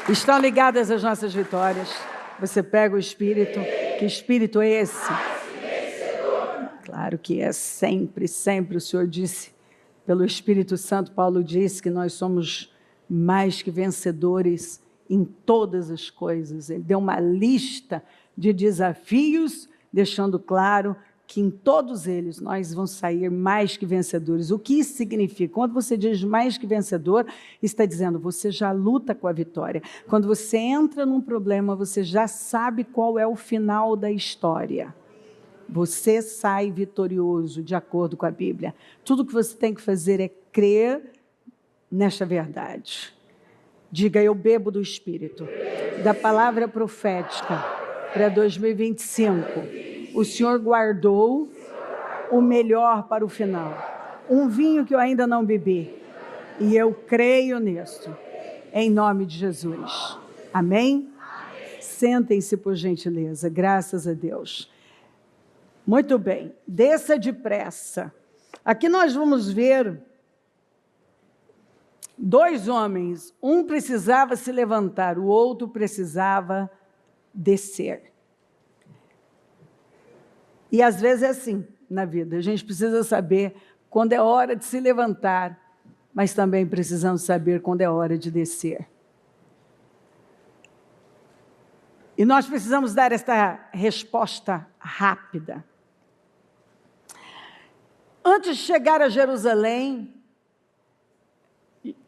Estão ligadas as nossas vitórias. Você pega o Espírito. Que Espírito é esse? Claro que é sempre, sempre. O Senhor disse, pelo Espírito Santo, Paulo disse que nós somos mais que vencedores em todas as coisas. Ele deu uma lista de desafios, deixando claro que em todos eles nós vamos sair mais que vencedores. O que isso significa? Quando você diz mais que vencedor, está dizendo, você já luta com a vitória. Quando você entra num problema, você já sabe qual é o final da história. Você sai vitorioso, de acordo com a Bíblia. Tudo que você tem que fazer é crer nesta verdade. Diga, eu bebo do Espírito, da palavra profética para 2025. O Senhor guardou o melhor para o final. Um vinho que eu ainda não bebi. E eu creio nisso. Em nome de Jesus. Amém? Sentem-se, por gentileza. Graças a Deus. Muito bem. Desça depressa. Aqui nós vamos ver dois homens. Um precisava se levantar, o outro precisava descer. E às vezes é assim na vida, a gente precisa saber quando é hora de se levantar, mas também precisamos saber quando é hora de descer. E nós precisamos dar esta resposta rápida. Antes de chegar a Jerusalém,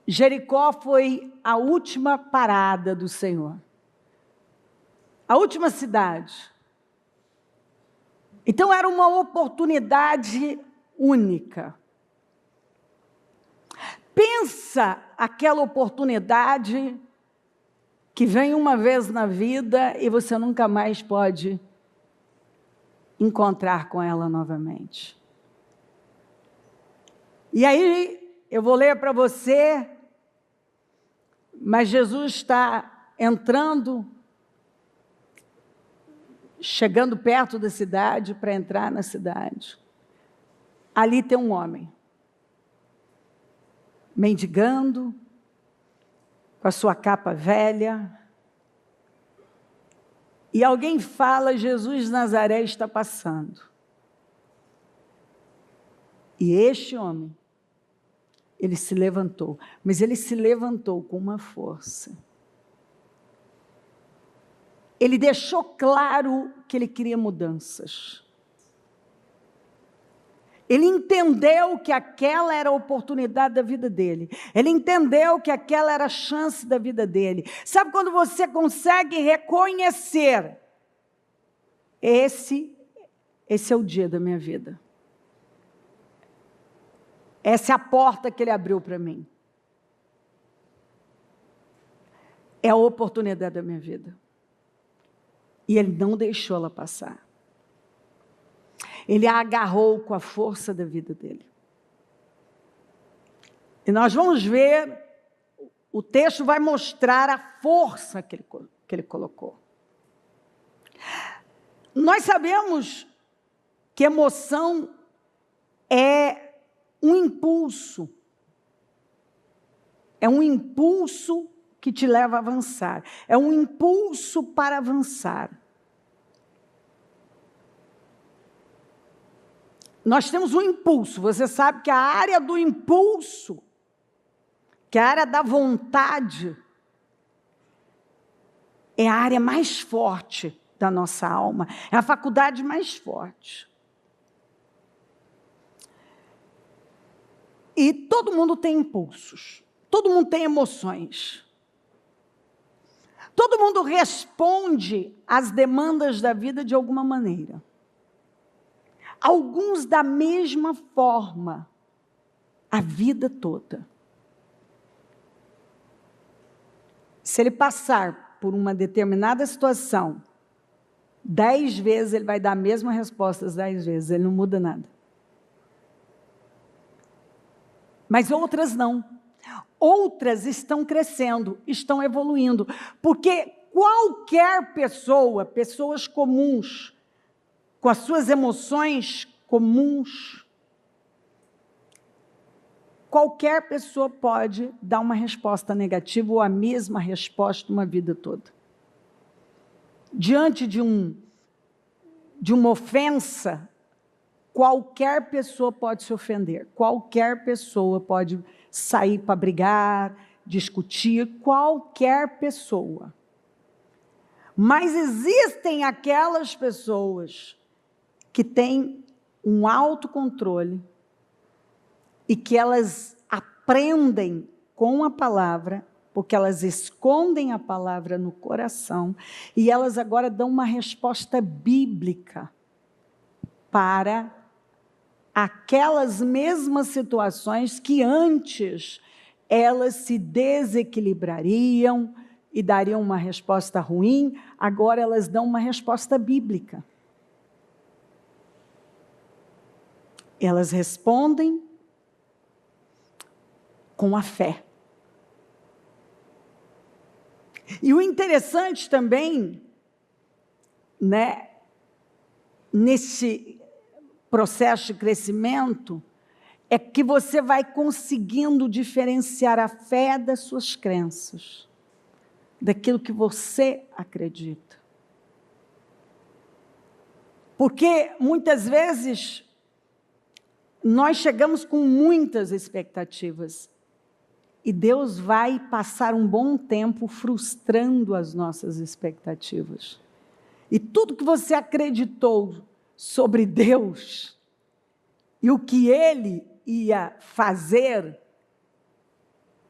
Jericó foi a última parada do Senhor. A última cidade. Então, era uma oportunidade única. Pensa aquela oportunidade que vem uma vez na vida e você nunca mais pode encontrar com ela novamente. E aí, eu vou ler para você, mas Jesus está entrando, chegando perto da cidade para entrar na cidade. Ali tem um homem, mendigando, com a sua capa velha. E alguém fala, Jesus de Nazaré está passando. E este homem, ele se levantou, mas ele se levantou com uma força. Ele deixou claro que ele queria mudanças. Ele entendeu que aquela era a oportunidade da vida dele. Ele entendeu que aquela era a chance da vida dele. Sabe quando você consegue reconhecer? Esse é o dia da minha vida. Essa é a porta que ele abriu para mim. É a oportunidade da minha vida. E ele não deixou ela passar. Ele a agarrou com a força da vida dele. E nós vamos ver, o texto vai mostrar a força que ele colocou. Nós sabemos que emoção é um impulso. É um impulso que te leva a avançar. É um impulso para avançar. Nós temos um impulso. Você sabe que a área do impulso, que é a área da vontade, é a área mais forte da nossa alma. É a faculdade mais forte. E todo mundo tem impulsos. Todo mundo tem emoções. Todo mundo responde às demandas da vida de alguma maneira. Alguns da mesma forma, a vida toda. Se ele passar por uma determinada situação, 10 vezes ele vai dar a mesma resposta, as 10 vezes, ele não muda nada. Mas outras não. Outras estão crescendo, estão evoluindo, porque qualquer pessoa, pessoas comuns, com as suas emoções comuns, qualquer pessoa pode dar uma resposta negativa ou a mesma resposta uma vida toda. Diante de uma ofensa, qualquer pessoa pode se ofender, qualquer pessoa pode sair para brigar, discutir, qualquer pessoa. Mas existem aquelas pessoas que têm um autocontrole e que elas aprendem com a palavra, porque elas escondem a palavra no coração, e elas agora dão uma resposta bíblica para aquelas mesmas situações que antes elas se desequilibrariam e dariam uma resposta ruim, agora elas dão uma resposta bíblica. Elas respondem com a fé. E o interessante também, né, nesse processo de crescimento, é que você vai conseguindo diferenciar a fé das suas crenças, daquilo que você acredita. Porque muitas vezes nós chegamos com muitas expectativas e Deus vai passar um bom tempo frustrando as nossas expectativas. E tudo que você acreditou sobre Deus e o que Ele ia fazer,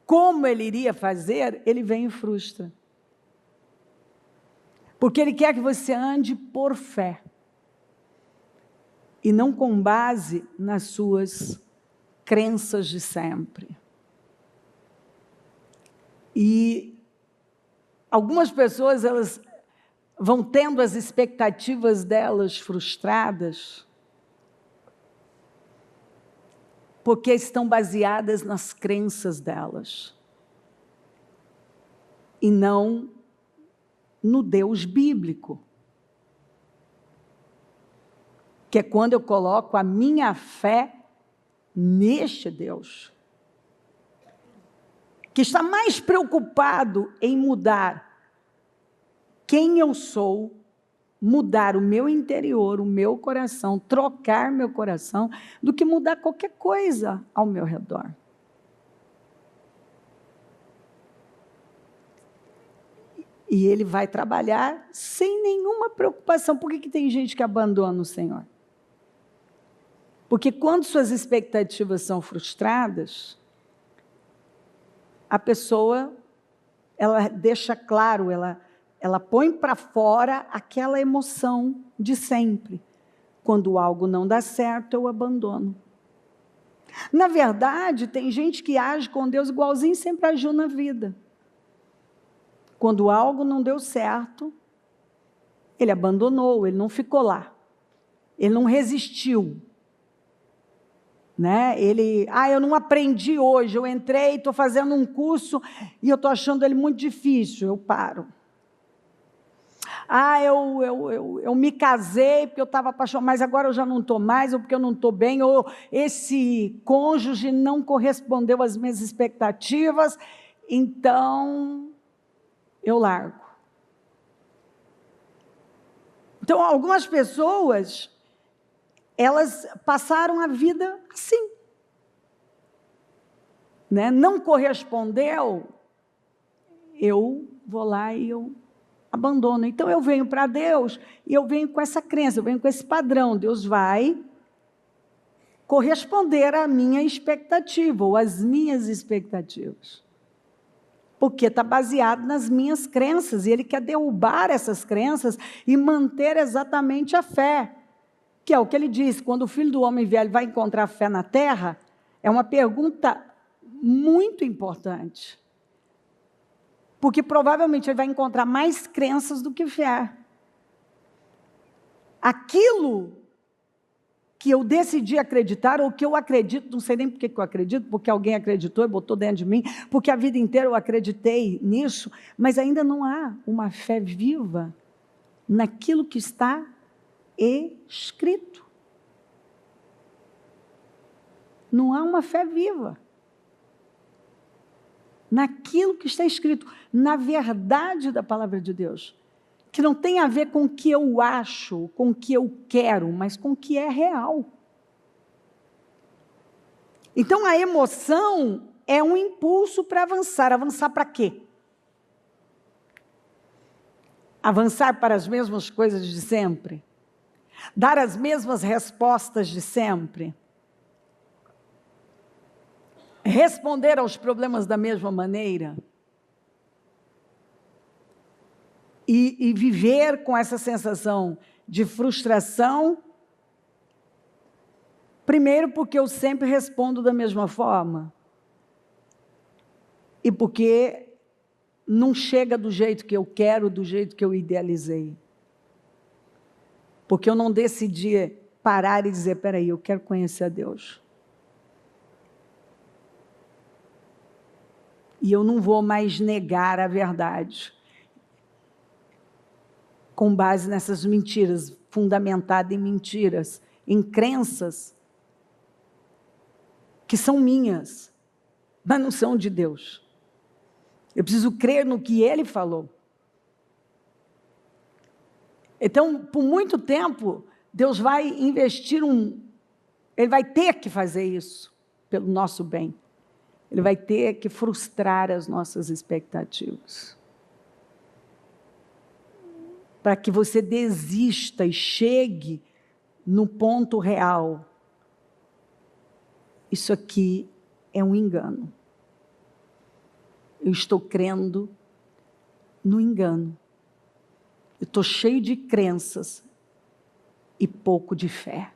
como Ele iria fazer, Ele vem e frustra. Porque Ele quer que você ande por fé e não com base nas suas crenças de sempre. E algumas pessoas, elas vão tendo as expectativas delas frustradas porque estão baseadas nas crenças delas e não no Deus bíblico, que é quando eu coloco a minha fé neste Deus, que está mais preocupado em mudar quem eu sou, mudar o meu interior, o meu coração, trocar meu coração, do que mudar qualquer coisa ao meu redor. E Ele vai trabalhar sem nenhuma preocupação. Por que tem gente que abandona o Senhor? Porque quando suas expectativas são frustradas, a pessoa, ela deixa claro, ela põe para fora aquela emoção de sempre. Quando algo não dá certo, eu abandono. Na verdade, tem gente que age com Deus igualzinho sempre agiu na vida. Quando algo não deu certo, ele abandonou, ele não ficou lá. Ele não resistiu. Né? Eu não aprendi hoje, eu entrei, estou fazendo um curso e eu estou achando ele muito difícil, eu paro. Eu me casei porque eu estava apaixonada, mas agora eu já não estou mais, ou porque eu não estou bem, ou esse cônjuge não correspondeu às minhas expectativas, então eu largo. Então, algumas pessoas, elas passaram a vida assim. Né? Não correspondeu, eu vou lá e eu abandono. Então, eu venho para Deus e eu venho com essa crença, eu venho com esse padrão. Deus vai corresponder à minha expectativa, ou às minhas expectativas. Porque está baseado nas minhas crenças, e Ele quer derrubar essas crenças e manter exatamente a fé. Que é o que Ele diz, quando o Filho do Homem vier, Ele vai encontrar fé na terra? É uma pergunta muito importante. Porque provavelmente Ele vai encontrar mais crenças do que fé. Aquilo que eu decidi acreditar, ou que eu acredito, não sei nem por que eu acredito, porque alguém acreditou e botou dentro de mim, porque a vida inteira eu acreditei nisso, mas ainda não há uma fé viva naquilo que está escrito. Não há uma fé viva. naquilo que está escrito, na verdade da palavra de Deus, que não tem a ver com o que eu acho, com o que eu quero, mas com o que é real. Então, a emoção é um impulso para avançar. Avançar para quê? Avançar para as mesmas coisas de sempre? Dar as mesmas respostas de sempre? Responder aos problemas da mesma maneira? E viver com essa sensação de frustração, primeiro porque eu sempre respondo da mesma forma, e porque não chega do jeito que eu quero, do jeito que eu idealizei. Porque eu não decidi parar e dizer, peraí, eu quero conhecer a Deus. E eu não vou mais negar a verdade com base nessas mentiras, fundamentada em mentiras, em crenças que são minhas, mas não são de Deus. Eu preciso crer no que Ele falou. Então, por muito tempo, Deus vai investir Ele vai ter que fazer isso pelo nosso bem. Ele vai ter que frustrar as nossas expectativas. Para que você desista e chegue no ponto real. Isso aqui é um engano. Eu estou crendo no engano. Eu estou cheio de crenças e pouco de fé.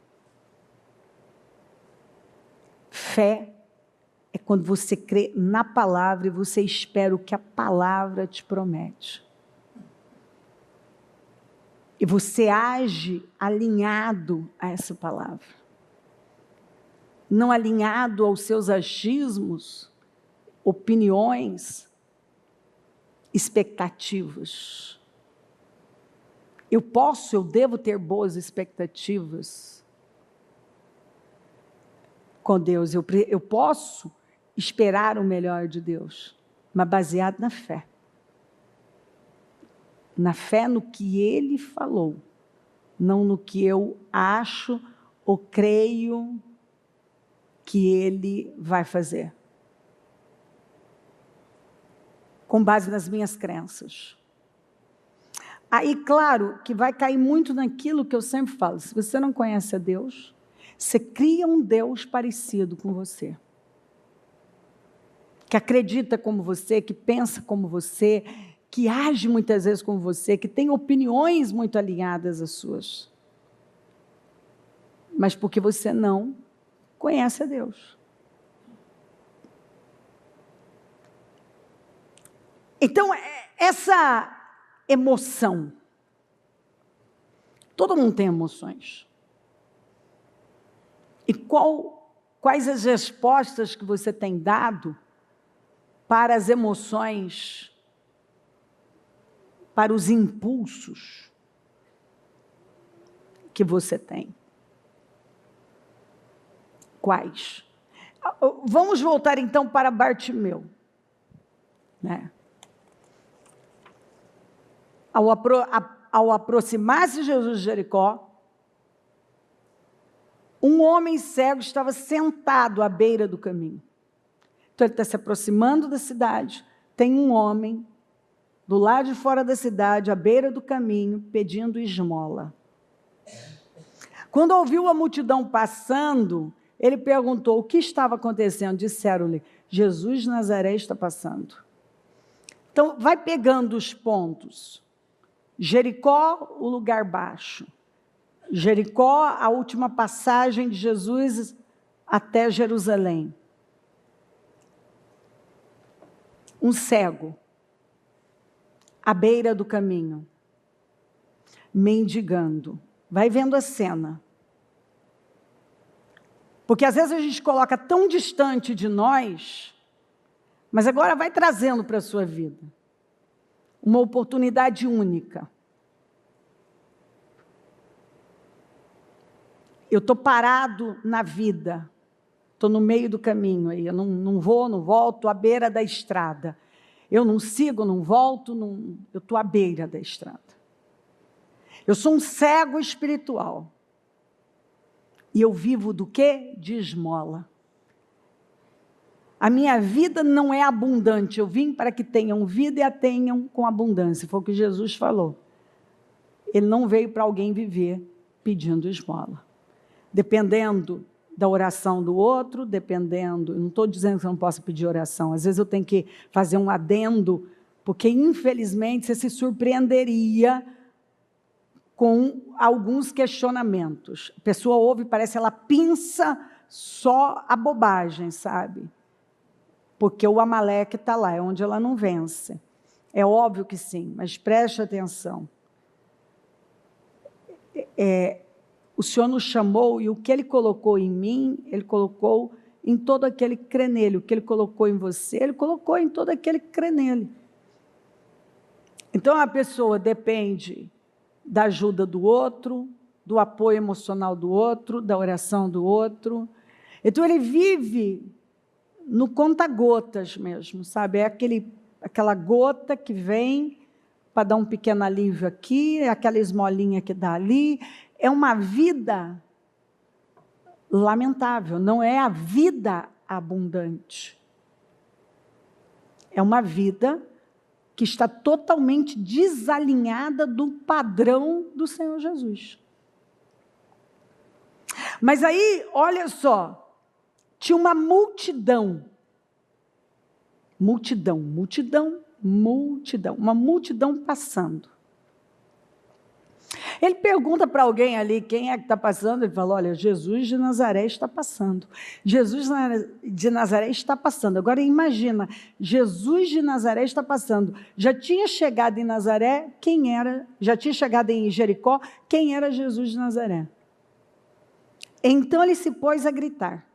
Fé é quando você crê na palavra e você espera o que a palavra te promete. E você age alinhado a essa palavra. Não alinhado aos seus achismos, opiniões, expectativas. Eu devo ter boas expectativas com Deus. Eu posso esperar o melhor de Deus, mas baseado na fé. Na fé no que Ele falou, não no que eu acho ou creio que Ele vai fazer. Com base nas minhas crenças. Aí, claro, que vai cair muito naquilo que eu sempre falo. Se você não conhece a Deus, você cria um Deus parecido com você. Que acredita como você, que pensa como você, que age muitas vezes como você, que tem opiniões muito alinhadas às suas. Mas porque você não conhece a Deus. Então, essa emoção, todo mundo tem emoções. E quais as respostas que você tem dado para as emoções, para os impulsos que você tem? Quais? Vamos voltar então para Bartimeu, né? Ao aproximar-se Jesus de Jericó, um homem cego estava sentado à beira do caminho. Então ele está se aproximando da cidade, tem um homem do lado de fora da cidade, à beira do caminho, pedindo esmola. Quando ouviu a multidão passando, ele perguntou o que estava acontecendo. Disseram-lhe, Jesus de Nazaré está passando. Então vai pegando os pontos. Jericó, o lugar baixo. Jericó, a última passagem de Jesus até Jerusalém. Um cego, à beira do caminho, mendigando. Vai vendo a cena. Porque às vezes a gente coloca tão distante de nós, mas agora vai trazendo para a sua vida uma oportunidade única. Eu estou parado na vida, estou no meio do caminho aí, eu não vou, não volto, à beira da estrada. Eu não sigo, não volto, eu estou à beira da estrada. Eu sou um cego espiritual. E eu vivo do quê? De esmola. A minha vida não é abundante, eu vim para que tenham vida e a tenham com abundância, foi o que Jesus falou. Ele não veio para alguém viver pedindo esmola. Dependendo da oração do outro, dependendo, eu não estou dizendo que você não possa pedir oração, às vezes eu tenho que fazer um adendo, porque infelizmente você se surpreenderia com alguns questionamentos. A pessoa ouve, parece ela pinça só a bobagem, sabe? Porque o Amaleque está lá, é onde ela não vence. É óbvio que sim, mas preste atenção. O Senhor nos chamou e o que Ele colocou em mim, Ele colocou em todo aquele que crê nele. O que Ele colocou em você, Ele colocou em todo aquele que crê nele. Então a pessoa depende da ajuda do outro, do apoio emocional do outro, da oração do outro. Então ele vive no conta-gotas mesmo, sabe? É aquela gota que vem para dar um pequeno alívio aqui, é aquela esmolinha que dá ali. É uma vida lamentável, não é a vida abundante. É uma vida que está totalmente desalinhada do padrão do Senhor Jesus. Mas aí, olha só, tinha uma multidão, uma multidão passando. Ele pergunta para alguém ali, quem é que está passando? Ele fala, olha, Jesus de Nazaré está passando. Jesus de Nazaré está passando. Agora imagina, Jesus de Nazaré está passando. Já tinha chegado em Nazaré, quem era? Já tinha chegado em Jericó, quem era Jesus de Nazaré? Então ele se pôs a gritar.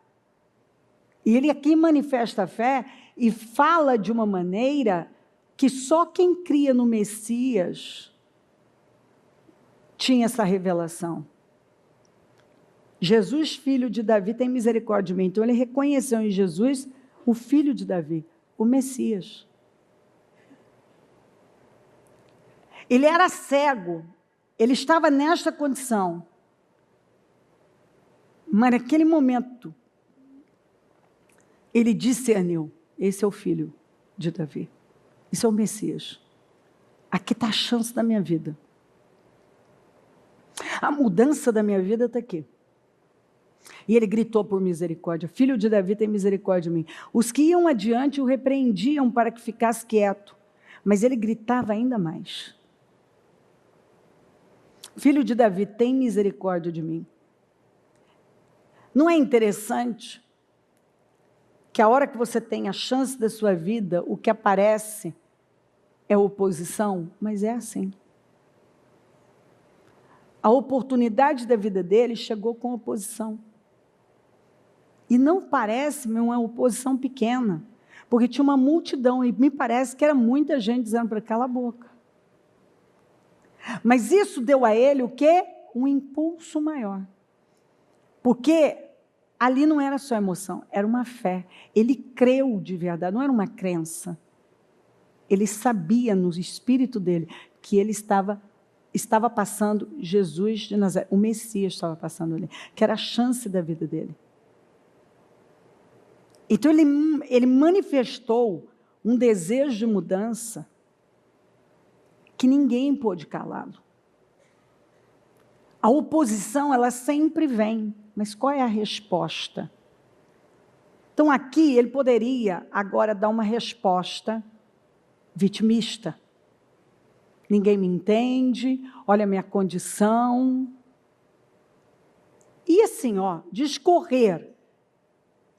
E ele aqui manifesta a fé e fala de uma maneira que só quem cria no Messias tinha essa revelação. Jesus, filho de Davi, tem misericórdia de mim. Então ele reconheceu em Jesus o filho de Davi, o Messias. Ele era cego, ele estava nesta condição. Mas naquele momento, ele discerniu, esse é o filho de Davi, esse é o Messias. Aqui está a chance da minha vida. A mudança da minha vida está aqui. E ele gritou por misericórdia, filho de Davi, tem misericórdia de mim. Os que iam adiante o repreendiam para que ficasse quieto, mas ele gritava ainda mais. Filho de Davi, tem misericórdia de mim. Não é interessante que a hora que você tem a chance da sua vida, o que aparece é oposição? Mas é assim. A oportunidade da vida dele chegou com oposição. E não parece uma oposição pequena, porque tinha uma multidão, e me parece que era muita gente dizendo para cala a boca. Mas isso deu a ele o quê? Um impulso maior. Porque ali não era só emoção, era uma fé. Ele creu de verdade, não era uma crença. Ele sabia no espírito dele que ele estava passando Jesus de Nazaré, o Messias estava passando ali, que era a chance da vida dele. Então ele manifestou um desejo de mudança que ninguém pôde calá-lo. A oposição, ela sempre vem, mas qual é a resposta? Então aqui ele poderia agora dar uma resposta vitimista. Ninguém me entende, olha a minha condição. E assim, discorrer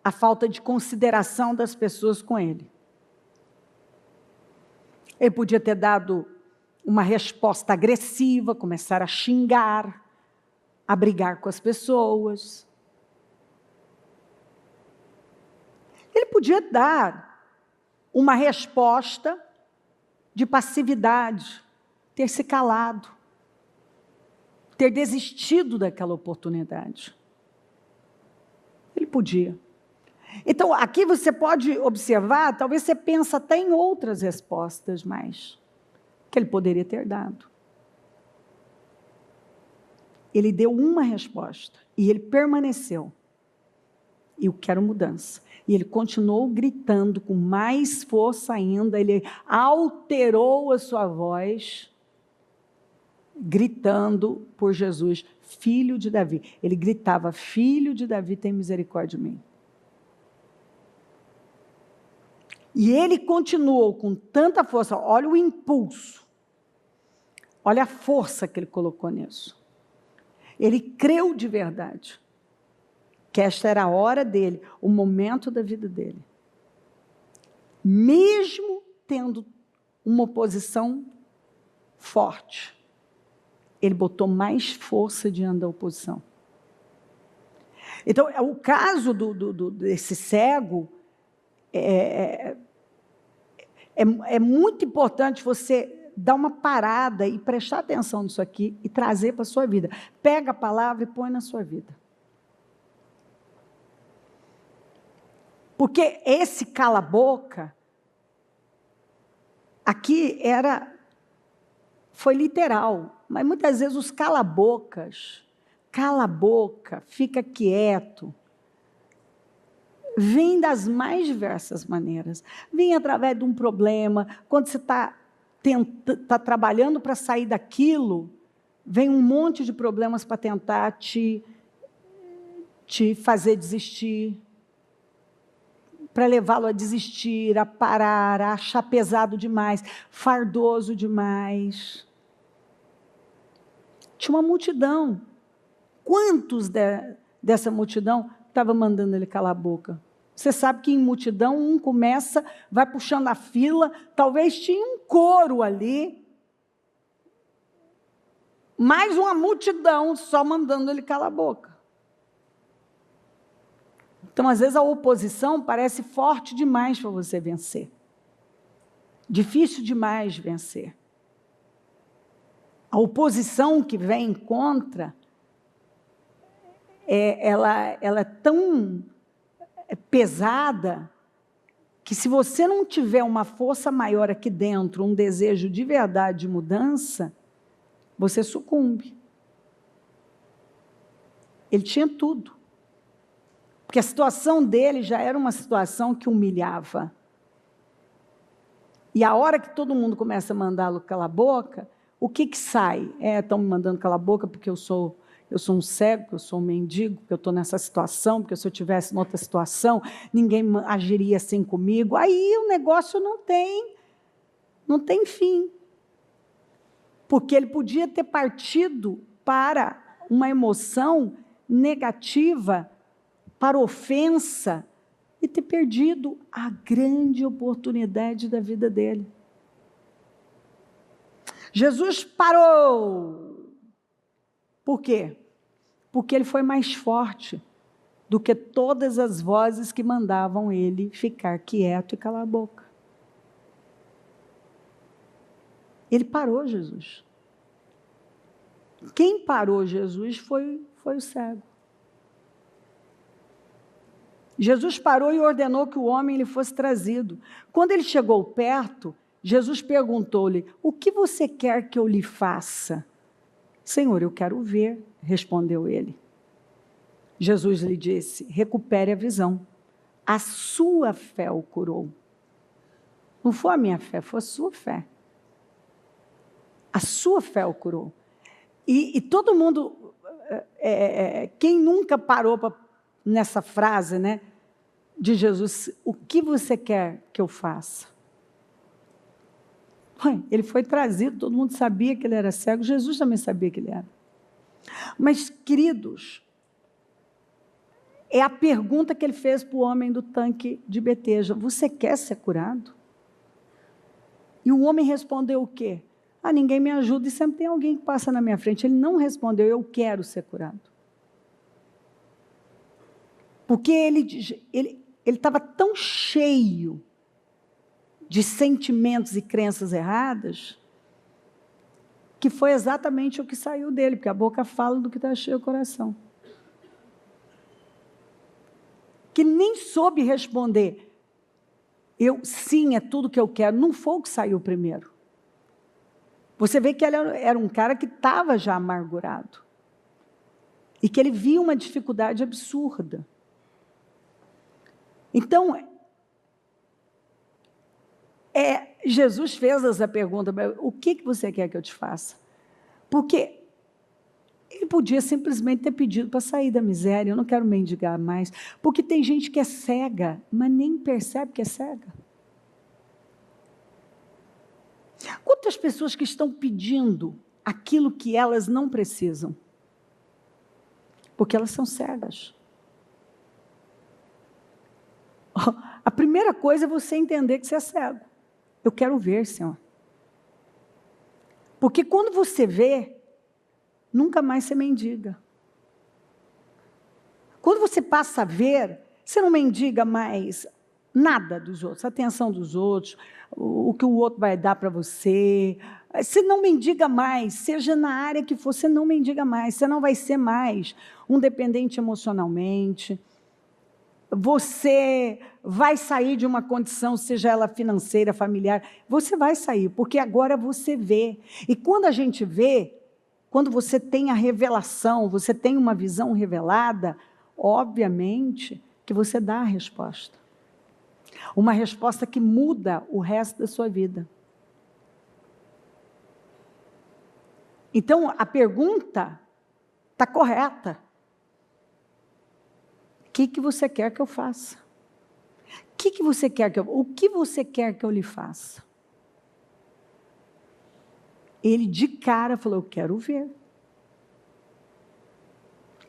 a falta de consideração das pessoas com ele. Ele podia ter dado uma resposta agressiva, começar a xingar, a brigar com as pessoas. Ele podia dar uma resposta de passividade, ter se calado, ter desistido daquela oportunidade. Ele podia. Então, aqui você pode observar, talvez você pense até em outras respostas mais, que ele poderia ter dado. Ele deu uma resposta, e ele permaneceu. Eu quero mudança. E ele continuou gritando com mais força ainda, ele alterou a sua voz, gritando por Jesus, filho de Davi. Ele gritava, filho de Davi, tem misericórdia de mim. E ele continuou com tanta força, olha o impulso, olha a força que ele colocou nisso. Ele creu de verdade, que esta era a hora dele, o momento da vida dele. Mesmo tendo uma oposição forte, ele botou mais força diante da oposição. Então, o caso desse cego, é muito importante você dar uma parada e prestar atenção nisso aqui e trazer para a sua vida. Pega a palavra e põe na sua vida. Porque esse cala-boca, aqui foi literal, mas muitas vezes os cala-bocas, cala a boca, fica quieto, vem das mais diversas maneiras. Vem através de um problema, quando você está trabalhando para sair daquilo, vem um monte de problemas para tentar te fazer desistir, para levá-lo a desistir, a parar, a achar pesado demais, fardoso demais. Tinha uma multidão. Quantos dessa multidão estavam mandando ele calar a boca? Você sabe que em multidão, um começa, vai puxando a fila, talvez tinha um coro ali, mais uma multidão só mandando ele calar a boca. Então, às vezes, a oposição parece forte demais para você vencer. Difícil demais vencer. A oposição que vem contra, ela é tão pesada, que se você não tiver uma força maior aqui dentro, um desejo de verdade de mudança, você sucumbe. Ele tinha tudo. Porque a situação dele já era uma situação que humilhava. E a hora que todo mundo começa a mandá-lo calar a boca, o que sai? Estão me mandando calar a boca porque eu sou um cego, porque eu sou um mendigo, porque eu estou nessa situação, porque se eu estivesse em outra situação, ninguém agiria assim comigo. Aí o negócio não tem fim. Porque ele podia ter partido para uma emoção negativa, para ofensa, e ter perdido a grande oportunidade da vida dele. Jesus parou. Por quê? Porque ele foi mais forte do que todas as vozes que mandavam ele ficar quieto e calar a boca. Ele parou Jesus. Quem parou Jesus foi o cego. Jesus parou e ordenou que o homem lhe fosse trazido. Quando ele chegou perto, Jesus perguntou-lhe, o que você quer que eu lhe faça? Senhor, eu quero ver, respondeu ele. Jesus lhe disse, recupere a visão. A sua fé o curou. Não foi a minha fé, foi a sua fé. A sua fé o curou. E todo mundo, quem nunca parou nessa frase, né, de Jesus, o que você quer que eu faça? Ele foi trazido, todo mundo sabia que ele era cego, Jesus também sabia que ele era. Mas, queridos, é a pergunta que ele fez para o homem do tanque de Betesda, você quer ser curado? E o homem respondeu o quê? Ninguém me ajuda e sempre tem alguém que passa na minha frente. Ele não respondeu, eu quero ser curado. Porque ele estava tão cheio de sentimentos e crenças erradas, que foi exatamente o que saiu dele, porque a boca fala do que está cheio o coração. que nem soube responder. Sim, é tudo que eu quero. Não foi o que saiu primeiro. Você vê que ele era um cara que estava já amargurado. E que ele via uma dificuldade absurda. Então, Jesus fez essa pergunta: o que você quer que eu te faça? Porque ele podia simplesmente ter pedido para sair da miséria. Eu não quero mendigar mais. Porque tem gente que é cega, mas nem percebe que é cega. Quantas pessoas que estão pedindo aquilo que elas não precisam? Porque elas são cegas. A primeira coisa é você entender que você é cego. Eu quero ver, Senhor. Porque quando você vê, nunca mais você mendiga. Quando você passa a ver, você não mendiga mais nada dos outros, a atenção dos outros, o que o outro vai dar para você. Você não mendiga mais, seja na área que for, você não mendiga mais. Você não vai ser mais um dependente emocionalmente. Você vai sair de uma condição, seja ela financeira, familiar, você vai sair, porque agora você vê. E quando a gente vê, quando você tem a revelação, você tem uma visão revelada, obviamente que você dá a resposta. Uma resposta que muda o resto da sua vida. Então, a pergunta está correta. O que você quer que eu faça? O que você quer que eu lhe faça? Ele de cara falou: eu quero ver.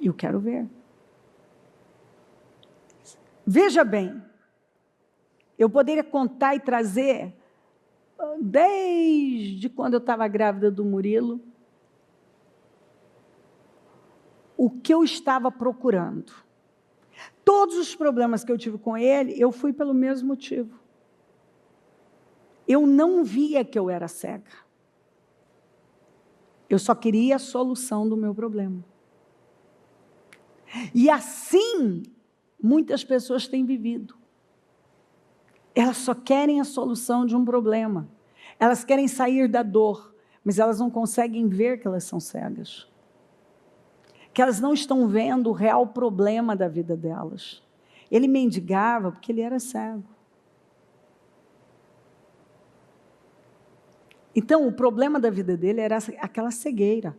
Eu quero ver. Veja bem, eu poderia contar e trazer, desde quando eu estava grávida do Murilo, o que eu estava procurando. Todos os problemas que eu tive com ele, eu fui pelo mesmo motivo. Eu não via que eu era cega. Eu só queria a solução do meu problema. E assim, muitas pessoas têm vivido. Elas só querem a solução de um problema. Elas querem sair da dor, mas elas não conseguem ver que elas são cegas. Que elas não estão vendo o real problema da vida delas. Ele mendigava porque ele era cego. Então, o problema da vida dele era aquela cegueira.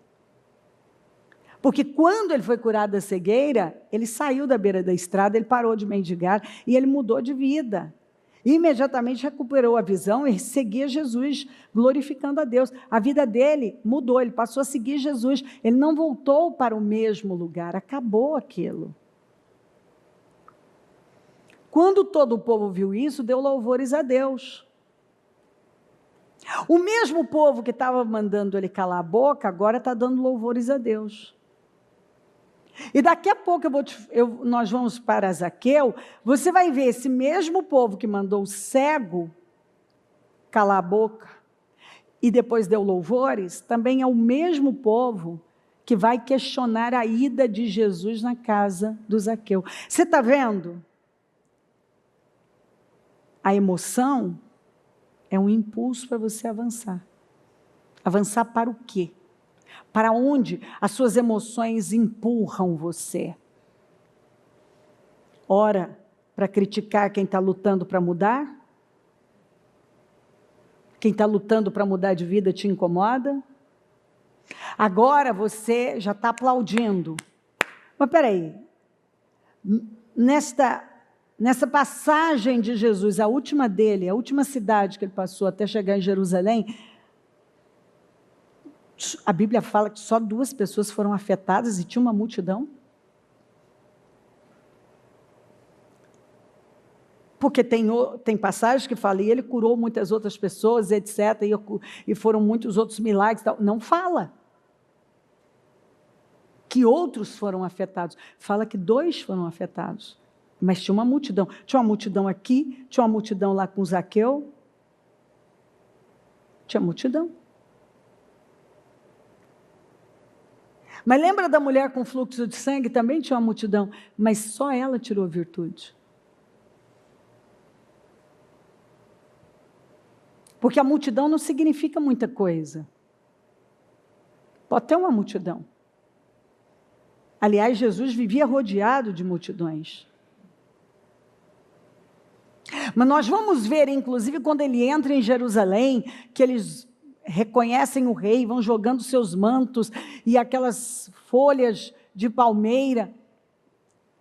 Porque quando ele foi curado da cegueira, ele saiu da beira da estrada, ele parou de mendigar e ele mudou de vida. E imediatamente recuperou a visão e seguia Jesus, glorificando a Deus. A vida dele mudou, ele passou a seguir Jesus. Ele não voltou para o mesmo lugar, acabou aquilo. Quando todo o povo viu isso, deu louvores a Deus. O mesmo povo que estava mandando ele calar a boca, agora está dando louvores a Deus. E daqui a pouco nós vamos para Zaqueu, você vai ver esse mesmo povo que mandou o cego calar a boca e depois deu louvores, também é o mesmo povo que vai questionar a ida de Jesus na casa do Zaqueu. Você está vendo? A emoção é um impulso para você avançar. Avançar para o quê? Para onde as suas emoções empurram você? Ora, para criticar quem está lutando para mudar? Quem está lutando para mudar de vida te incomoda? Agora você já está aplaudindo. Mas espera aí, nessa passagem de Jesus, a última dele, a última cidade que ele passou até chegar em Jerusalém, a Bíblia fala que só 2 pessoas foram afetadas e tinha uma multidão. Porque tem passagens que falam, e ele curou muitas outras pessoas, etc., e foram muitos outros milagres. Tal. Não fala que outros foram afetados. Fala que 2 foram afetados. Mas tinha uma multidão. Tinha uma multidão aqui, tinha uma multidão lá com Zaqueu. Tinha multidão. Mas lembra da mulher com fluxo de sangue? Também tinha uma multidão, mas só ela tirou virtude. Porque a multidão não significa muita coisa. Pode ter uma multidão. Aliás, Jesus vivia rodeado de multidões. Mas nós vamos ver, inclusive, quando ele entra em Jerusalém, que eles reconhecem o rei, vão jogando seus mantos e aquelas folhas de palmeira,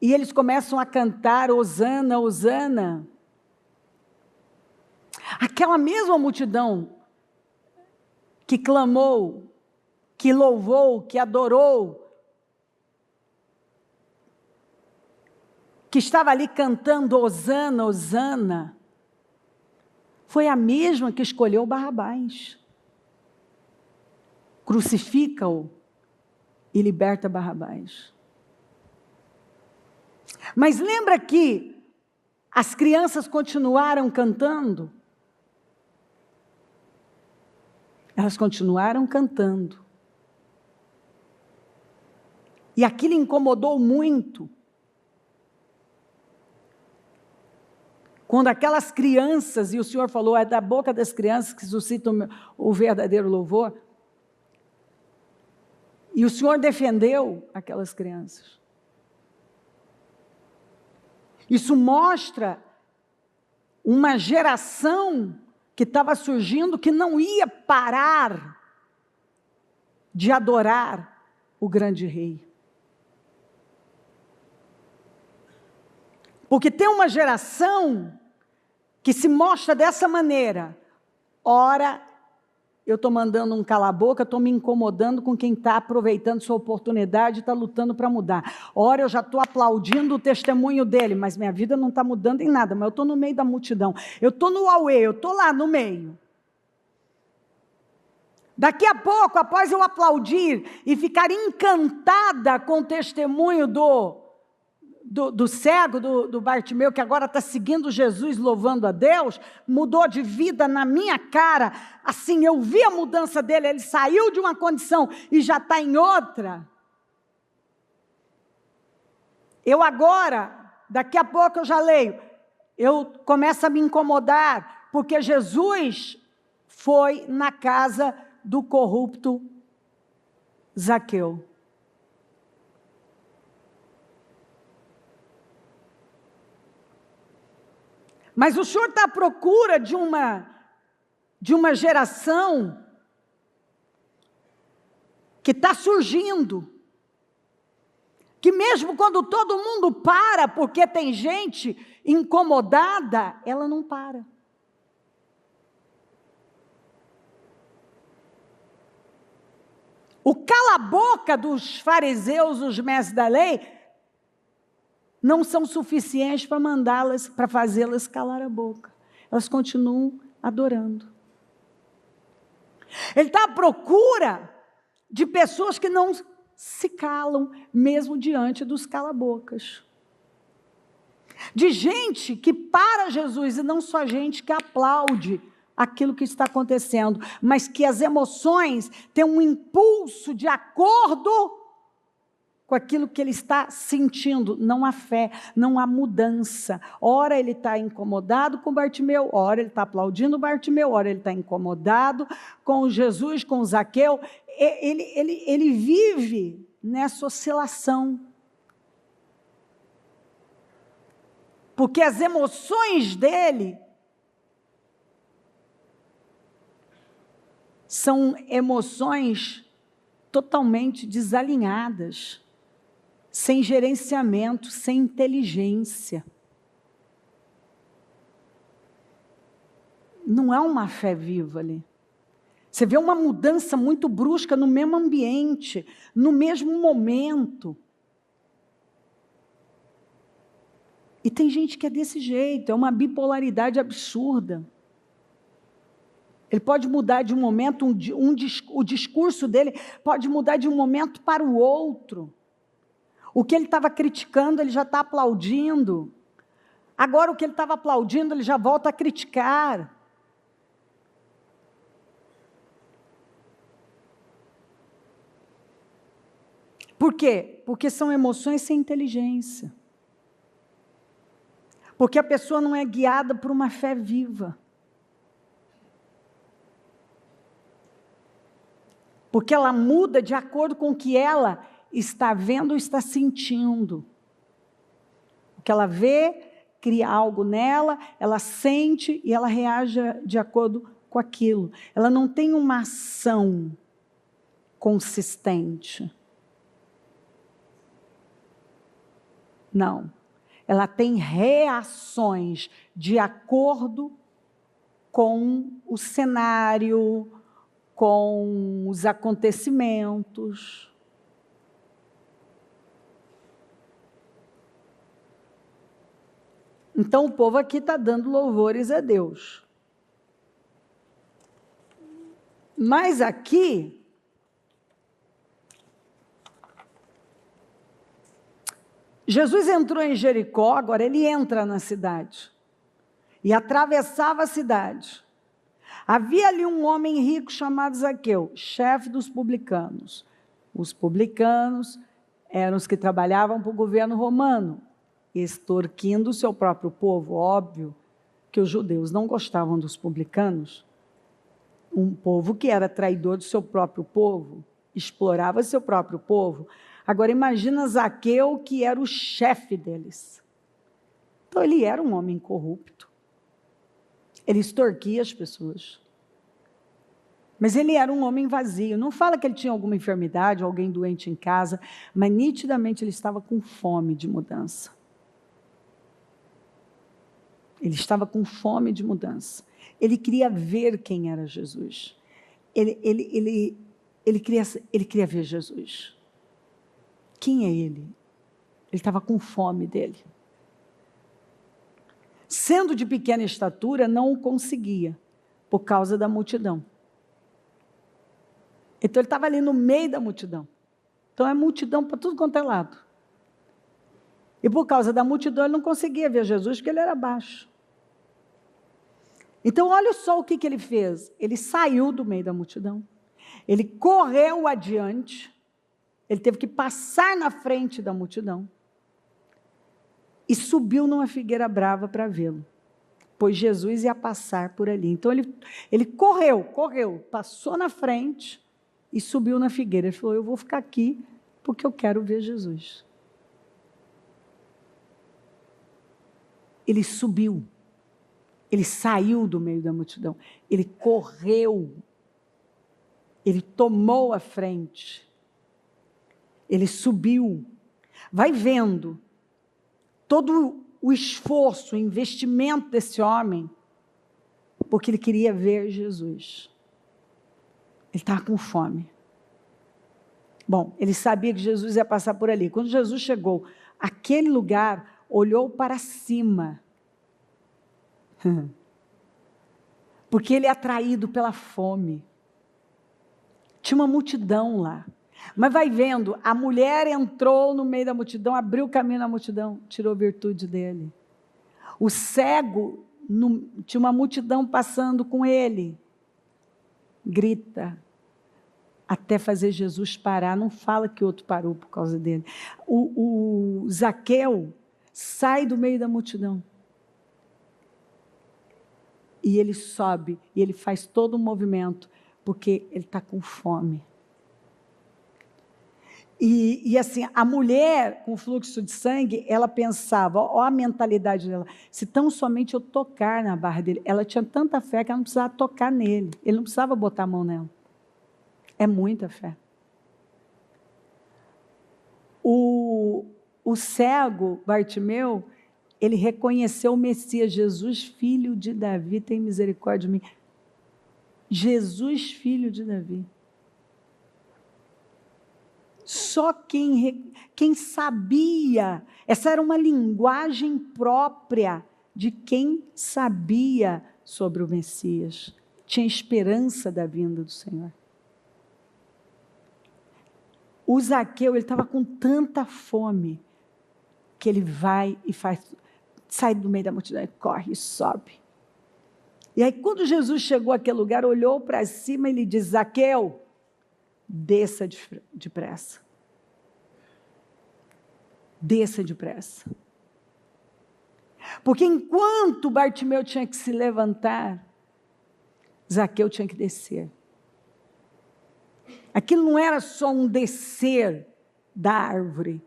e eles começam a cantar, Hosana, Hosana. Aquela mesma multidão que clamou, que louvou, que adorou, que estava ali cantando Hosana, Hosana, foi a mesma que escolheu Barrabás. Crucifica-o e liberta Barrabás. Mas lembra que as crianças continuaram cantando? Elas continuaram cantando. E aquilo incomodou muito. Quando aquelas crianças, e o Senhor falou, é da boca das crianças que suscitam o verdadeiro louvor, e o Senhor defendeu aquelas crianças. Isso mostra uma geração que estava surgindo, que não ia parar de adorar o grande rei. Porque tem uma geração que se mostra dessa maneira. Ora, eu estou mandando um cala-boca, estou me incomodando com quem está aproveitando sua oportunidade e está lutando para mudar. Ora, eu já estou aplaudindo o testemunho dele, mas minha vida não está mudando em nada, mas eu estou no meio da multidão. Eu estou no auê, eu estou lá no meio. Daqui a pouco, após eu aplaudir e ficar encantada com o testemunho do cego, do Bartimeu, que agora está seguindo Jesus, louvando a Deus, mudou de vida na minha cara, assim, eu vi a mudança dele, ele saiu de uma condição e já está em outra. Eu agora, daqui a pouco eu já leio, eu começo a me incomodar, porque Jesus foi na casa do corrupto Zaqueu. Mas o Senhor está à procura de uma geração que está surgindo, que mesmo quando todo mundo para, porque tem gente incomodada, ela não para. O cala-boca dos fariseus, os mestres da lei, não são suficientes para mandá-las, para fazê-las calar a boca. Elas continuam adorando. Ele está à procura de pessoas que não se calam, mesmo diante dos cala-bocas. De gente que para Jesus, e não só gente que aplaude aquilo que está acontecendo, mas que as emoções têm um impulso de acordo com aquilo que ele está sentindo. Não há fé, não há mudança. Ora ele está incomodado com Bartimeu, ora ele está aplaudindo Bartimeu, ora ele está incomodado com Jesus, com Zaqueu. Ele vive nessa oscilação. Porque as emoções dele são emoções totalmente desalinhadas, sem gerenciamento, sem inteligência. Não é uma fé viva ali. Você vê uma mudança muito brusca no mesmo ambiente, no mesmo momento. E tem gente que é desse jeito, é uma bipolaridade absurda. Ele pode mudar de um momento, o discurso dele pode mudar de um momento para o outro. O que ele estava criticando, ele já está aplaudindo. Agora, o que ele estava aplaudindo, ele já volta a criticar. Por quê? Porque são emoções sem inteligência. Porque a pessoa não é guiada por uma fé viva. porque ela muda de acordo com o que ela está vendo ou está sentindo. O que ela vê cria algo nela, ela sente e ela reage de acordo com aquilo. Ela não tem uma ação consistente. Não. Ela tem reações de acordo com o cenário, com os acontecimentos. Então o povo aqui está dando louvores a Deus. Mas aqui, Jesus entrou em Jericó, agora ele entra na cidade. E atravessava a cidade. Havia ali um homem rico chamado Zaqueu, chefe dos publicanos. Os publicanos eram os que trabalhavam para o governo romano, extorquindo o seu próprio povo. Óbvio que os judeus não gostavam dos publicanos. Um povo que era traidor do seu próprio povo, explorava seu próprio povo. Agora imagina Zaqueu, que era o chefe deles. Então ele era um homem corrupto. Ele extorquia as pessoas. Mas ele era um homem vazio. Não fala que ele tinha alguma enfermidade, alguém doente em casa, mas nitidamente ele estava com fome de mudança. Ele estava com fome de mudança. Ele queria ver quem era Jesus. Ele queria ver Jesus. Quem é ele? Ele estava com fome dele. Sendo de pequena estatura, não o conseguia, por causa da multidão. Então ele estava ali no meio da multidão. Então é multidão para tudo quanto é lado. E por causa da multidão ele não conseguia ver Jesus, porque ele era baixo. Então olha só o que ele fez. Ele saiu do meio da multidão. Ele correu adiante. Ele teve que passar na frente da multidão. E subiu numa figueira brava para vê-lo, pois Jesus ia passar por ali. Então ele correu, passou na frente e subiu na figueira. Ele falou, eu vou ficar aqui porque eu quero ver Jesus. Ele subiu, ele saiu do meio da multidão, ele correu, ele tomou a frente, ele subiu. Vai vendo todo o esforço, o investimento desse homem, porque ele queria ver Jesus. Ele estava com fome. Bom, ele sabia que Jesus ia passar por ali. Quando Jesus chegou àquele lugar, olhou para cima, porque ele é atraído pela fome. Tinha uma multidão lá. Mas vai vendo, a mulher entrou no meio da multidão, abriu o caminho na multidão, tirou virtude dele. O cego, tinha uma multidão passando com ele, grita, até fazer Jesus parar. Não fala que outro parou por causa dele. O Zaqueu sai do meio da multidão. E ele sobe, e ele faz todo um movimento, porque ele está com fome. E assim, a mulher com fluxo de sangue, ela pensava, ó a mentalidade dela, se tão somente eu tocar na barra dele, ela tinha tanta fé que ela não precisava tocar nele, ele não precisava botar a mão nela. É muita fé. O cego, Bartimeu, ele reconheceu o Messias, Jesus, filho de Davi, tem misericórdia de mim. Jesus, filho de Davi. Só quem sabia, essa era uma linguagem própria de quem sabia sobre o Messias, tinha esperança da vinda do Senhor. O Zaqueu, ele estava com tanta fome, que ele vai e sai do meio da multidão, corre e sobe. E aí quando Jesus chegou àquele lugar, olhou para cima e lhe disse, Zaqueu, desça depressa. Desça depressa. Porque enquanto Bartimeu tinha que se levantar, Zaqueu tinha que descer. Aquilo não era só um descer da árvore,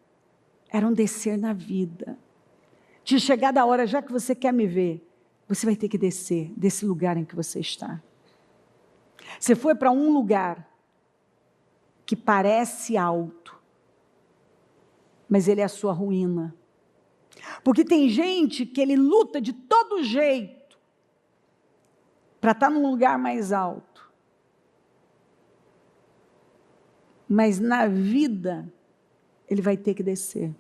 era um descer na vida. Tinha chegado a hora, já que você quer me ver, você vai ter que descer desse lugar em que você está. Você foi para um lugar que parece alto, mas ele é a sua ruína. Porque tem gente que ele luta de todo jeito para estar num lugar mais alto. Mas na vida, ele vai ter que descer.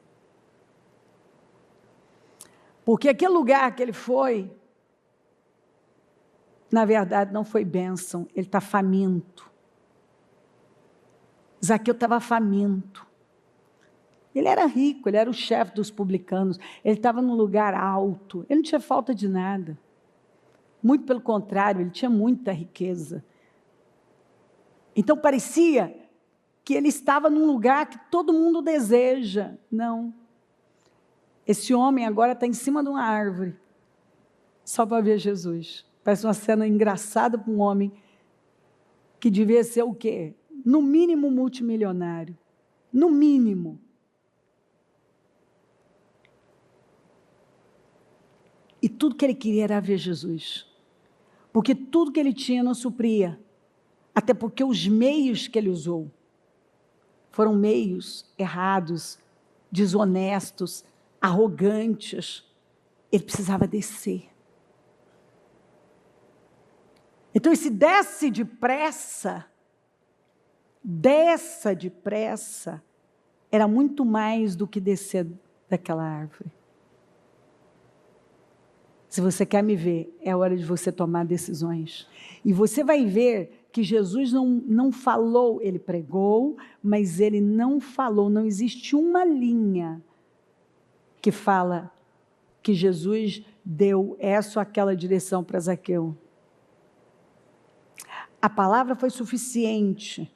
Porque aquele lugar que ele foi, na verdade não foi bênção, ele está faminto. Zaqueu estava faminto. Ele era rico, ele era o chefe dos publicanos, ele estava num lugar alto, ele não tinha falta de nada. Muito pelo contrário, ele tinha muita riqueza. Então parecia que ele estava num lugar que todo mundo deseja. Não. Esse homem agora está em cima de uma árvore, só para ver Jesus. Parece uma cena engraçada para um homem que devia ser o quê? No mínimo multimilionário. No mínimo. E tudo que ele queria era ver Jesus. Porque tudo que ele tinha não supria. Até porque os meios que ele usou foram meios errados, desonestos, arrogantes. Ele precisava descer. Então esse desce depressa, era muito mais do que descer daquela árvore. Se você quer me ver, é hora de você tomar decisões. E você vai ver que Jesus não falou, ele pregou, mas ele não falou, não existe uma linha que fala que Jesus deu essa ou aquela direção para Zaqueu. A palavra foi suficiente.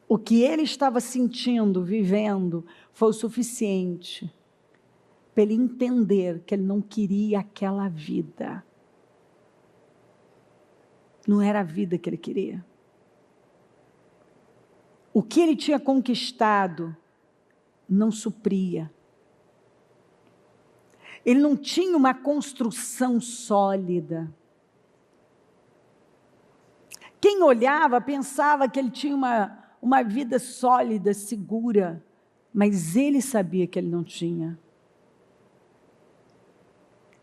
O que ele estava sentindo, vivendo, foi o suficiente para ele entender que ele não queria aquela vida. Não era a vida que ele queria. O que ele tinha conquistado não supria. Ele não tinha uma construção sólida. Quem olhava pensava que ele tinha uma vida sólida, segura, mas ele sabia que ele não tinha.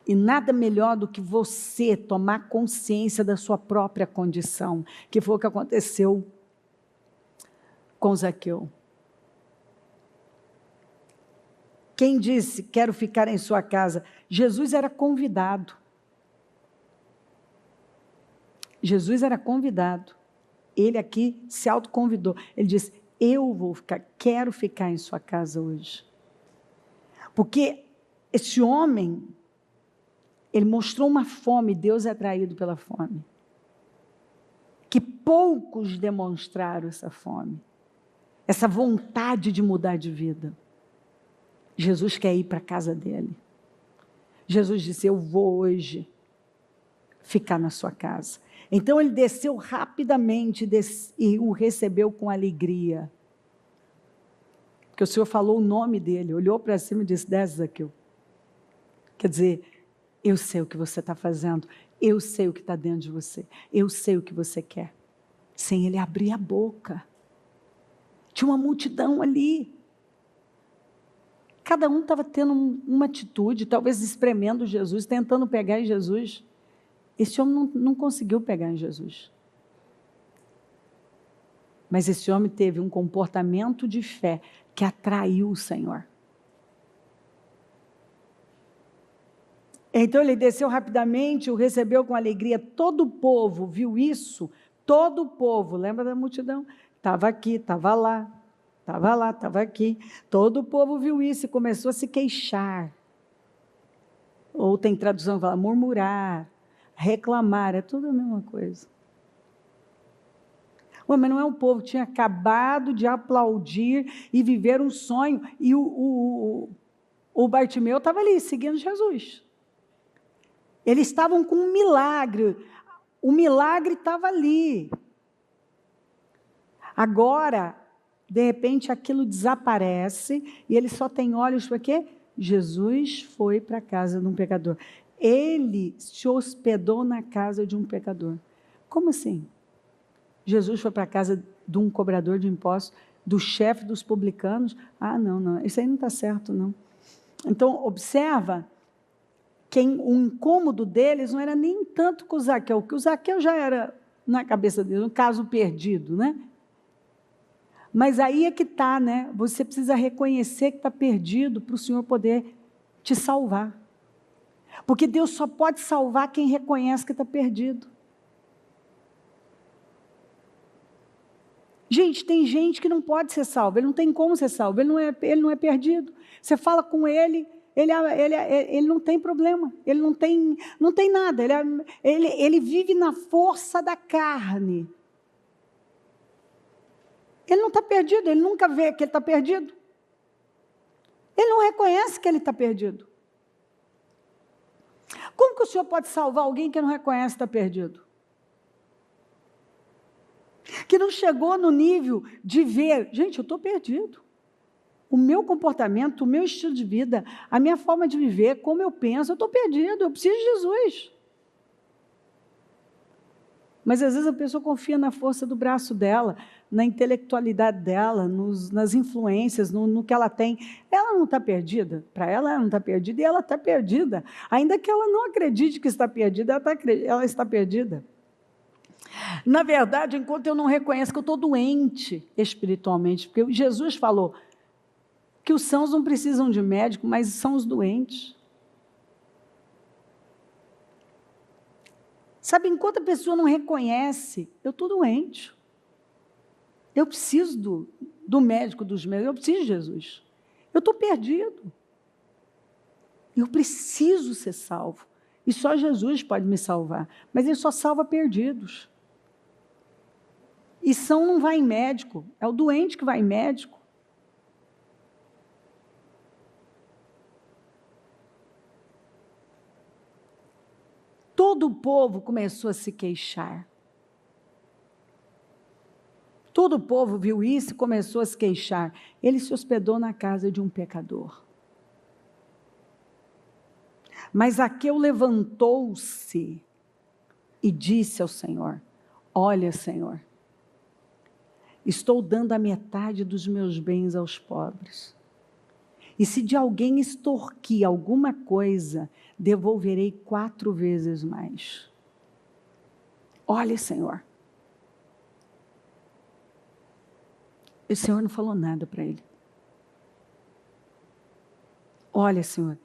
E nada melhor do que você tomar consciência da sua própria condição, que foi o que aconteceu com Zaqueu. Quem disse, quero ficar em sua casa? Jesus era convidado. Jesus era convidado. Ele aqui se autoconvidou. Ele disse, quero ficar em sua casa hoje. Porque esse homem, ele mostrou uma fome, Deus é atraído pela fome. Que poucos demonstraram essa fome. Essa vontade de mudar de vida. Jesus quer ir para a casa dele. Jesus disse, eu vou hoje ficar na sua casa. Então ele desceu rapidamente e o recebeu com alegria. Porque o Senhor falou o nome dele, olhou para cima e disse, desce, Zaqueu. Quer dizer, eu sei o que você está fazendo, eu sei o que está dentro de você, eu sei o que você quer. Sem ele abrir a boca. Tinha uma multidão ali. Cada um estava tendo uma atitude, talvez espremendo Jesus, tentando pegar em Jesus. Esse homem não conseguiu pegar em Jesus. Mas esse homem teve um comportamento de fé que atraiu o Senhor. Então ele desceu rapidamente, o recebeu com alegria. Todo o povo viu isso, todo o povo, lembra da multidão? Estava aqui, estava lá, estava aqui. Todo o povo viu isso e começou a se queixar. Ou tem tradução que fala murmurar, reclamar, é tudo a mesma coisa. Ué, mas não é um povo que tinha acabado de aplaudir e viver um sonho, e o Bartimeu estava ali, seguindo Jesus. Eles estavam com um milagre, o milagre estava ali. Agora, de repente, aquilo desaparece e ele só tem olhos para quê? Jesus foi para a casa de um pecador. Ele se hospedou na casa de um pecador. Como assim? Jesus foi para a casa de um cobrador de impostos, do chefe dos publicanos? Ah, não, isso aí não está certo, não. Então, observa que o incômodo deles não era nem tanto com o Zaqueu, que o Zaqueu já era, na cabeça deles, um caso perdido, né? Mas aí é que está, né? Você precisa reconhecer que está perdido para o Senhor poder te salvar. Porque Deus só pode salvar quem reconhece que está perdido. Gente, tem gente que não pode ser salvo, ele não tem como ser salvo, ele não é perdido. Você fala com ele não tem problema, ele não tem nada, ele vive na força da carne. Ele não está perdido, ele nunca vê que ele está perdido. Ele não reconhece que ele está perdido. Como que o Senhor pode salvar alguém que não reconhece que está perdido? Que não chegou no nível de ver, gente, eu estou perdido. O meu comportamento, o meu estilo de vida, a minha forma de viver, como eu penso, eu estou perdido, eu preciso de Jesus. Mas às vezes a pessoa confia na força do braço dela, na intelectualidade dela, nas influências, no que ela tem. Ela não está perdida. Para ela não está perdida e ela está perdida. Ainda que ela não acredite que está perdida, ela está perdida. Na verdade, enquanto eu não reconheço que eu estou doente espiritualmente, porque Jesus falou que os sãos não precisam de médico, mas são os doentes. Sabe, enquanto a pessoa não reconhece, eu estou doente. Eu preciso do médico dos médicos, eu preciso de Jesus. Eu estou perdido. Eu preciso ser salvo. E só Jesus pode me salvar. Mas ele só salva perdidos. E são não vai em médico, é o doente que vai em médico. Todo o povo começou a se queixar. Todo o povo viu isso e começou a se queixar. Ele se hospedou na casa de um pecador. Mas Zaqueu levantou-se e disse ao Senhor: olha, Senhor, estou dando a metade dos meus bens aos pobres. E se de alguém extorquir alguma coisa, devolverei 4 vezes mais. Olha, Senhor. O Senhor não falou nada para ele. Olha, Senhor,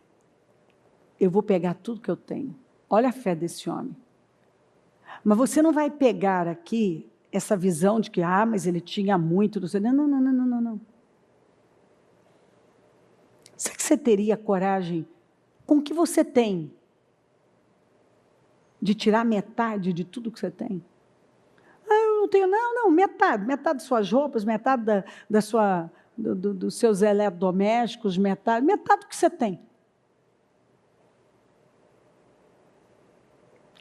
eu vou pegar tudo que eu tenho. Olha a fé desse homem. Mas você não vai pegar aqui essa visão de que, mas ele tinha muito. Não. Será que você teria coragem, com o que você tem, de tirar metade de tudo que você tem? Eu não tenho, não, metade das suas roupas, metade dos seus eletrodomésticos, metade do que você tem.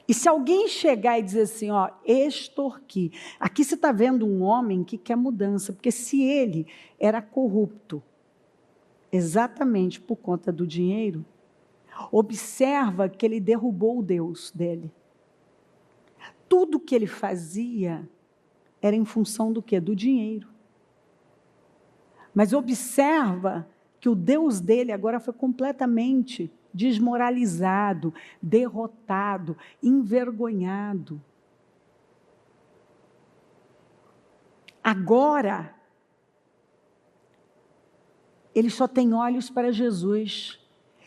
E se alguém chegar e dizer assim, extorquir, aqui você está vendo um homem que quer mudança, porque se ele era corrupto, exatamente por conta do dinheiro, observa que ele derrubou o Deus dele. Tudo que ele fazia era em função do quê? Do dinheiro. Mas observa que o Deus dele agora foi completamente desmoralizado, derrotado, envergonhado. Agora, ele só tem olhos para Jesus.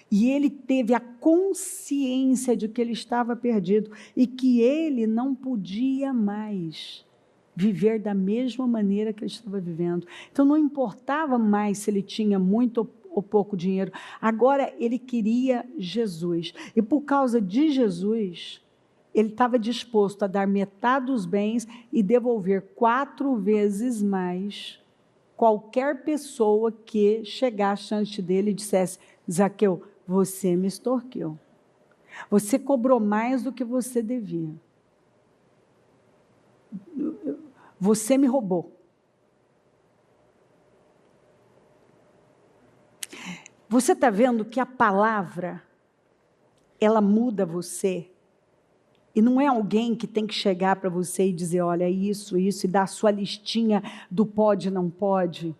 E ele teve a consciência de que ele estava perdido e que ele não podia mais viver da mesma maneira que ele estava vivendo. Então não importava mais se ele tinha muito ou pouco dinheiro. Agora ele queria Jesus. E por causa de Jesus, ele estava disposto a dar metade dos bens e devolver 4 vezes mais qualquer pessoa que chegasse diante dele e dissesse: Zaqueu, você me extorquiu. Você cobrou mais do que você devia. Você me roubou. Você está vendo que a palavra, ela muda você. E não é alguém que tem que chegar para você e dizer, olha, isso, e dar a sua listinha do pode e não pode.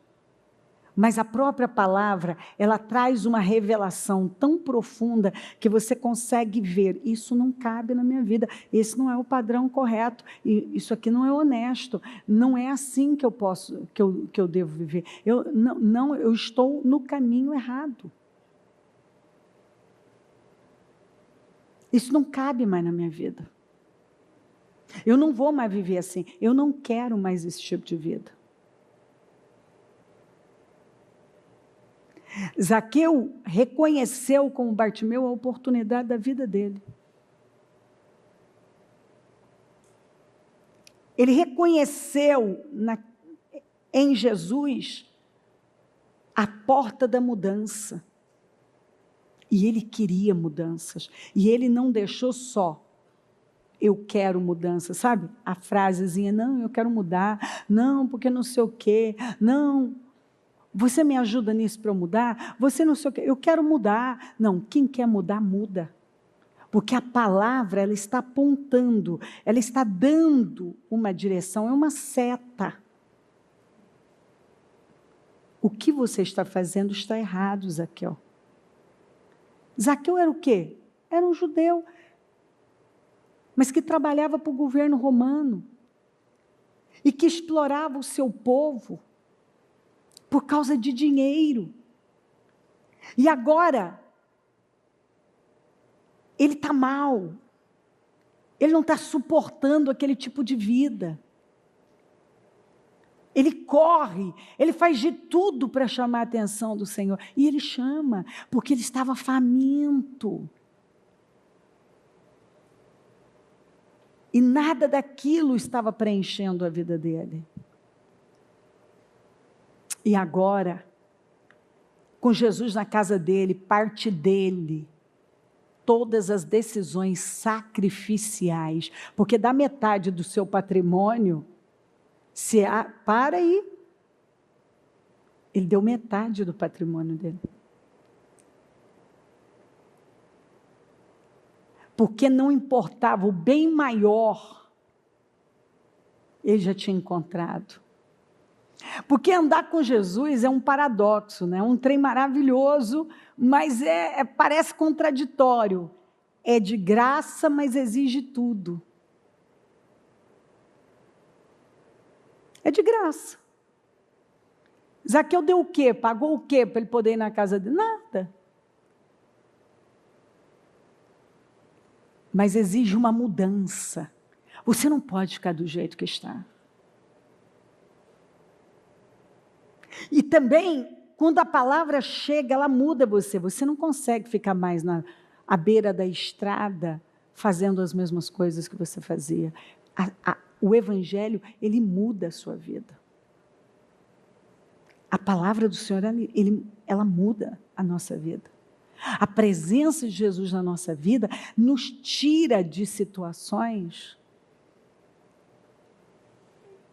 Mas a própria palavra, ela traz uma revelação tão profunda que você consegue ver, isso não cabe na minha vida, esse não é o padrão correto, e isso aqui não é honesto, não é assim que eu posso, que eu devo viver. Eu estou no caminho errado. Isso não cabe mais na minha vida. Eu não vou mais viver assim, eu não quero mais esse tipo de vida. Zaqueu reconheceu como Bartimeu a oportunidade da vida dele. Ele reconheceu em Jesus a porta da mudança. E ele queria mudanças. E ele não deixou só, eu quero mudança, sabe? A frasezinha, não, eu quero mudar, não, porque não sei o quê, não, você me ajuda nisso para eu mudar? Você não sei o quê, eu quero mudar. Não, quem quer mudar, muda. Porque a palavra, ela está apontando, ela está dando uma direção, é uma seta. O que você está fazendo está errado, Zaqueu. Zaqueu era o quê? Era um judeu, mas que trabalhava para o governo romano e que explorava o seu povo por causa de dinheiro. E agora, ele está mal, ele não está suportando aquele tipo de vida. Ele corre, ele faz de tudo para chamar a atenção do Senhor. E ele chama, porque ele estava faminto. E nada daquilo estava preenchendo a vida dele. E agora, com Jesus na casa dele, parte dele, todas as decisões sacrificiais, porque da metade do seu patrimônio, para aí, ele deu metade do patrimônio dele. Porque não importava, o bem maior, ele já tinha encontrado. Porque andar com Jesus é um paradoxo, né? Um trem maravilhoso, mas parece contraditório. É de graça, mas exige tudo. É de graça. Zaqueu deu o quê? Pagou o quê para ele poder ir na casa dele? Nada. Mas exige uma mudança. Você não pode ficar do jeito que está. E também, quando a palavra chega, ela muda você. Você não consegue ficar mais à beira da estrada, fazendo as mesmas coisas que você fazia. O Evangelho, ele muda a sua vida. A palavra do Senhor, ela muda a nossa vida. A presença de Jesus na nossa vida nos tira de situações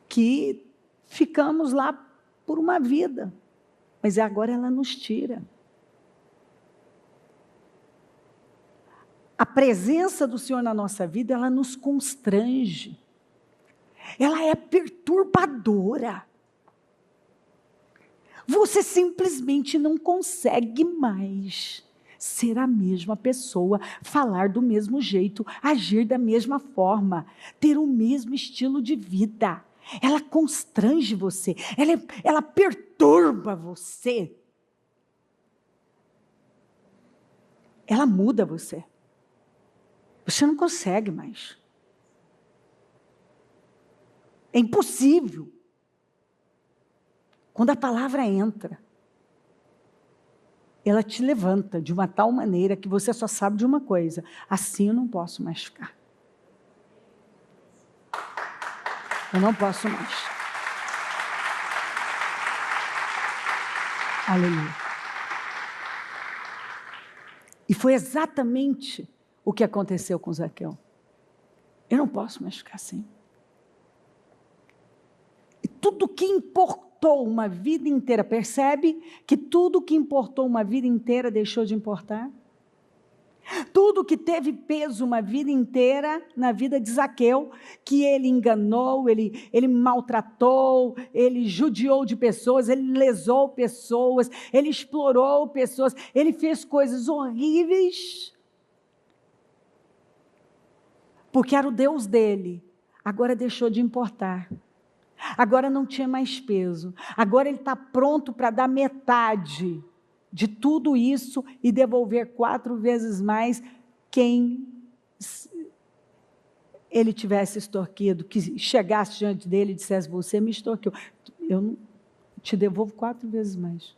que ficamos lá por uma vida, mas agora ela nos tira. A presença do Senhor na nossa vida, ela nos constrange. Ela é perturbadora. Você simplesmente não consegue mais ser a mesma pessoa, falar do mesmo jeito, agir da mesma forma, ter o mesmo estilo de vida. Ela constrange você, ela perturba você. Ela muda você. Você não consegue mais. É impossível. Quando a palavra entra, ela te levanta de uma tal maneira que você só sabe de uma coisa: assim eu não posso mais ficar. Eu não posso mais. Aleluia. E foi exatamente o que aconteceu com Zaqueu. Eu não posso mais ficar assim. E tudo que importou importou uma vida inteira, percebe que tudo que importou uma vida inteira deixou de importar? Tudo que teve peso uma vida inteira na vida de Zaqueu, que ele enganou, ele maltratou, ele judiou de pessoas, ele lesou pessoas, ele explorou pessoas, ele fez coisas horríveis, porque era o Deus dele, agora deixou de importar. Agora não tinha mais peso, agora ele está pronto para dar metade de tudo isso e devolver 4 vezes mais quem ele tivesse extorquido, que chegasse diante dele e dissesse, você me extorquiu, eu não, te devolvo 4 vezes mais.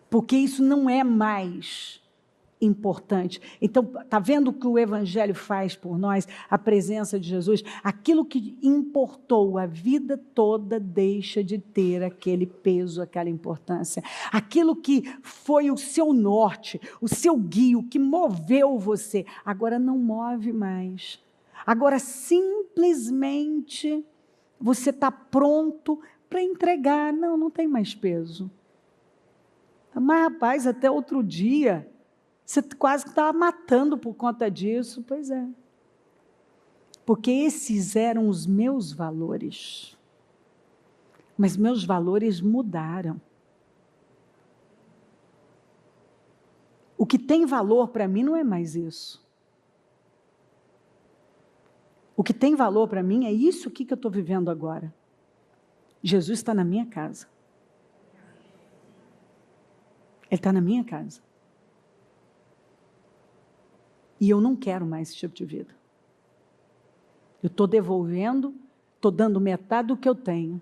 Porque isso não é mais importante. Então, está vendo o que o Evangelho faz por nós? A presença de Jesus, aquilo que importou a vida toda deixa de ter aquele peso, aquela importância. Aquilo que foi o seu norte, o seu guia, o que moveu você, agora não move mais. Agora simplesmente você está pronto para entregar. Não tem mais peso. Mas rapaz, até outro dia você quase que estava matando por conta disso. Pois é. Porque esses eram os meus valores. Mas meus valores mudaram. O que tem valor para mim não é mais isso. O que tem valor para mim é isso aqui que eu estou vivendo agora. Jesus está na minha casa. Ele está na minha casa. E eu não quero mais esse tipo de vida. Eu estou devolvendo, estou dando metade do que eu tenho.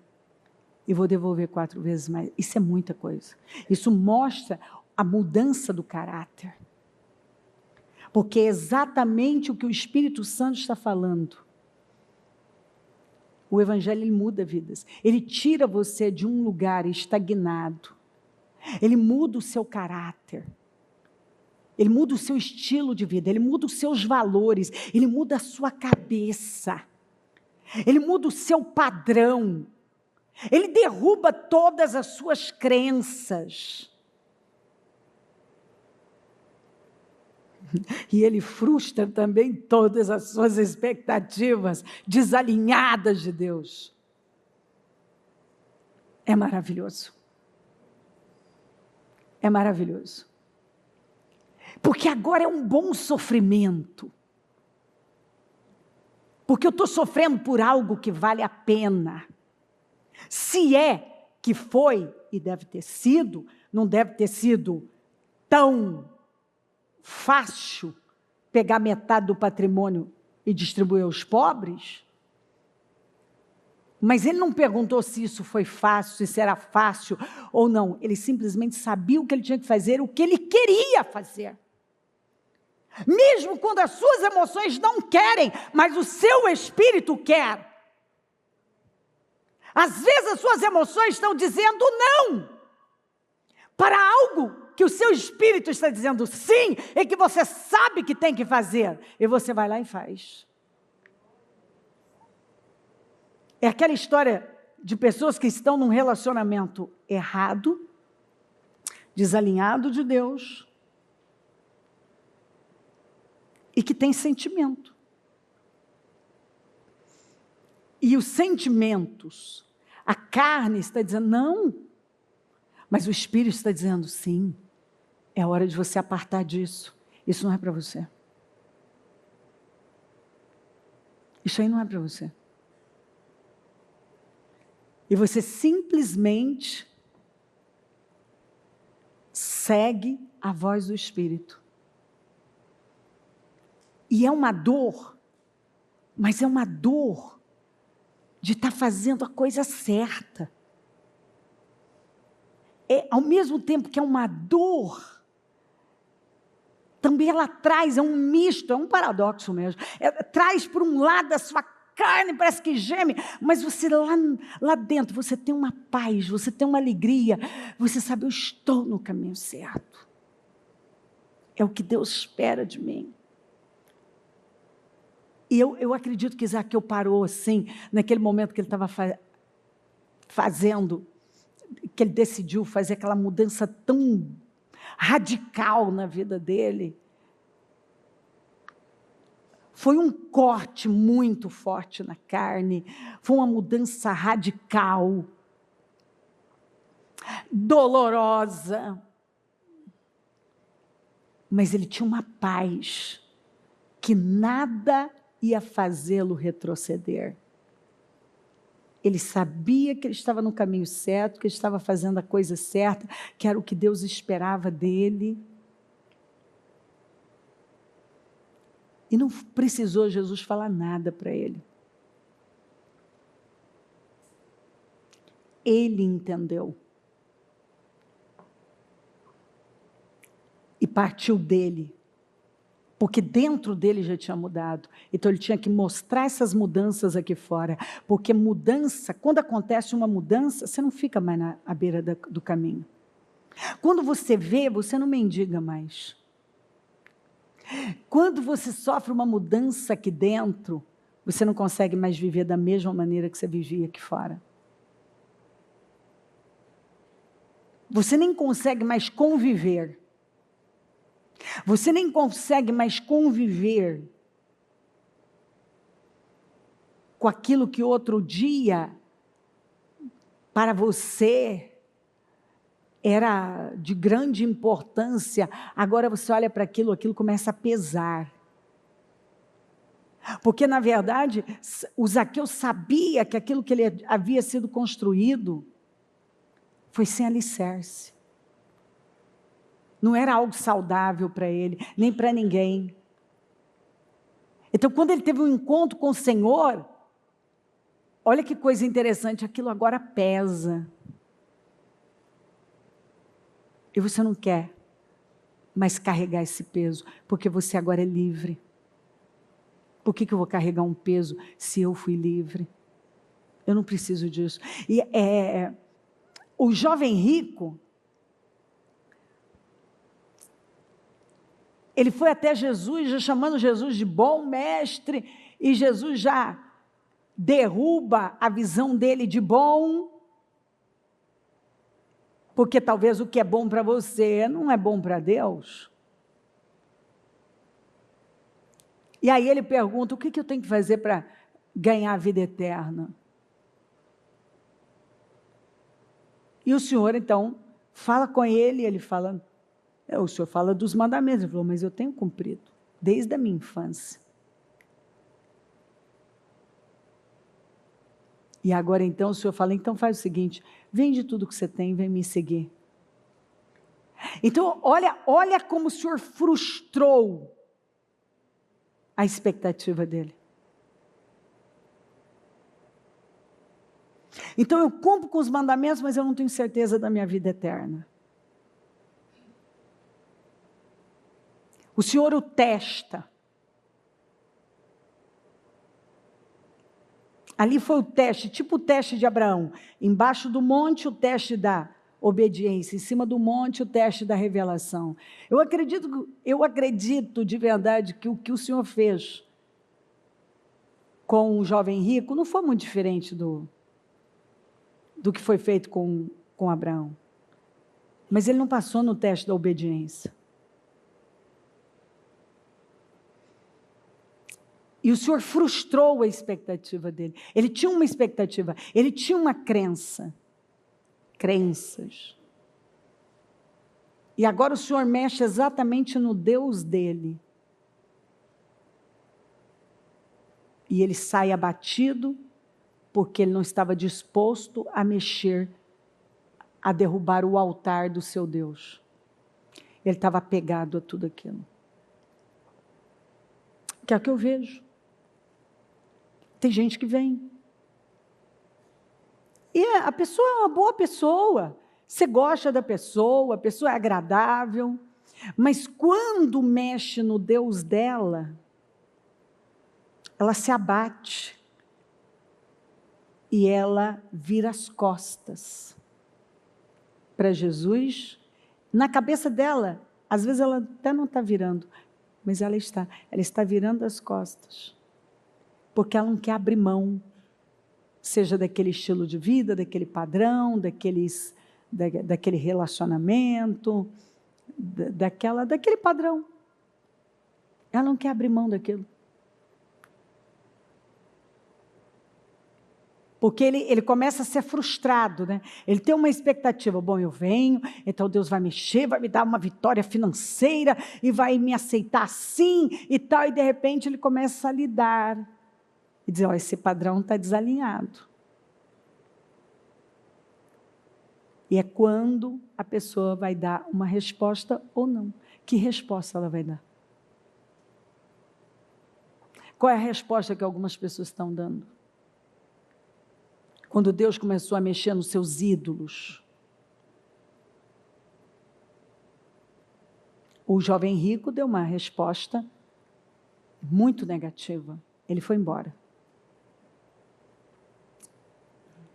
E vou devolver 4 vezes mais. Isso é muita coisa. Isso mostra a mudança do caráter. Porque é exatamente o que o Espírito Santo está falando. O Evangelho, ele muda vidas. Ele tira você de um lugar estagnado. Ele muda o seu caráter. Ele muda o seu estilo de vida, ele muda os seus valores, ele muda a sua cabeça, ele muda o seu padrão, ele derruba todas as suas crenças. E ele frustra também todas as suas expectativas desalinhadas de Deus. É maravilhoso. É maravilhoso. Porque agora é um bom sofrimento. Porque eu estou sofrendo por algo que vale a pena. Se é que foi, e deve ter sido, não deve ter sido tão fácil pegar metade do patrimônio e distribuir aos pobres. Mas ele não perguntou se isso foi fácil, se era fácil ou não. Ele simplesmente sabia o que ele tinha que fazer, o que ele queria fazer. Mesmo quando as suas emoções não querem, mas o seu espírito quer. Às vezes as suas emoções estão dizendo não para algo que o seu espírito está dizendo sim, e que você sabe que tem que fazer, e você vai lá e faz. É aquela história de pessoas que estão num relacionamento errado, desalinhado de Deus, e que tem sentimento. E os sentimentos, a carne está dizendo não, mas o Espírito está dizendo sim, é hora de você apartar disso, isso não é para você. Isso aí não é para você. E você simplesmente segue a voz do Espírito. E é uma dor, mas é uma dor de estar fazendo a coisa certa. Ao mesmo tempo que é uma dor, também ela traz, é um misto, é um paradoxo mesmo. Traz por um lado a sua carne, parece que geme, mas você lá dentro, você tem uma paz, você tem uma alegria, você sabe, eu estou no caminho certo. É o que Deus espera de mim. E eu acredito que Zaqueu parou assim, naquele momento que ele estava fazendo, que ele decidiu fazer aquela mudança tão radical na vida dele, foi um corte muito forte na carne, foi uma mudança radical, dolorosa, mas ele tinha uma paz que nada ia fazê-lo retroceder. Ele sabia que ele estava no caminho certo, que ele estava fazendo a coisa certa, que era o que Deus esperava dele. E não precisou Jesus falar nada para ele. Ele entendeu. E partiu dele. Porque dentro dele já tinha mudado. Então ele tinha que mostrar essas mudanças aqui fora. Porque mudança, quando acontece uma mudança, você não fica mais à beira do caminho. Quando você vê, você não mendiga mais. Quando você sofre uma mudança aqui dentro, você não consegue mais viver da mesma maneira que você vivia aqui fora. Você nem consegue mais conviver. Você nem consegue mais conviver com aquilo que outro dia, para você, era de grande importância. Agora você olha para aquilo começa a pesar. Porque, na verdade, o Zaqueu sabia que aquilo que ele havia sido construído foi sem alicerce. Não era algo saudável para ele, nem para ninguém. Então, quando ele teve um encontro com o Senhor, olha que coisa interessante, aquilo agora pesa. E você não quer mais carregar esse peso, porque você agora é livre. Por que eu vou carregar um peso se eu fui livre? Eu não preciso disso. E o jovem rico, ele foi até Jesus, já chamando Jesus de bom mestre, e Jesus já derruba a visão dele de bom, porque talvez o que é bom para você não é bom para Deus. E aí ele pergunta, o que eu tenho que fazer para ganhar a vida eterna? E o Senhor, então, fala com ele, ele fala, o Senhor fala dos mandamentos. Ele falou, mas eu tenho cumprido, desde a minha infância. E agora então o Senhor fala, então faz o seguinte, vende tudo que você tem e vem me seguir. Então olha como o Senhor frustrou a expectativa dele. Então eu cumpro com os mandamentos, mas eu não tenho certeza da minha vida eterna. O Senhor o testa. Ali foi o teste, tipo o teste de Abraão. Embaixo do monte, o teste da obediência. Em cima do monte, o teste da revelação. Eu acredito de verdade que o que o Senhor fez com o jovem rico não foi muito diferente do que foi feito com Abraão. Mas ele não passou no teste da obediência. E o Senhor frustrou a expectativa dele. Ele tinha uma expectativa, ele tinha uma crenças. E agora o Senhor mexe exatamente no Deus dele. E ele sai abatido, porque ele não estava disposto a mexer, a derrubar o altar do seu Deus. Ele estava apegado a tudo aquilo. Que é o que eu vejo. Tem gente que vem. E a pessoa é uma boa pessoa. Você gosta da pessoa, a pessoa é agradável. Mas quando mexe no Deus dela, ela se abate. E ela vira as costas para Jesus. Na cabeça dela, às vezes ela até não está virando, mas ela está virando as costas. Porque ela não quer abrir mão. seja daquele estilo de vida, daquele padrão, daquele relacionamento, daquele padrão. Ela não quer abrir mão daquilo. Porque ele começa a ser frustrado, né? Ele tem uma expectativa, bom, eu venho, então Deus vai mexer, vai me dar uma vitória financeira, e vai me aceitar assim, e tal, e de repente ele começa a lidar, e dizer, ó, esse padrão está desalinhado. E é quando a pessoa vai dar uma resposta ou não. Que resposta ela vai dar? Qual é a resposta que algumas pessoas estão dando? Quando Deus começou a mexer nos seus ídolos. O jovem rico deu uma resposta muito negativa. Ele foi embora.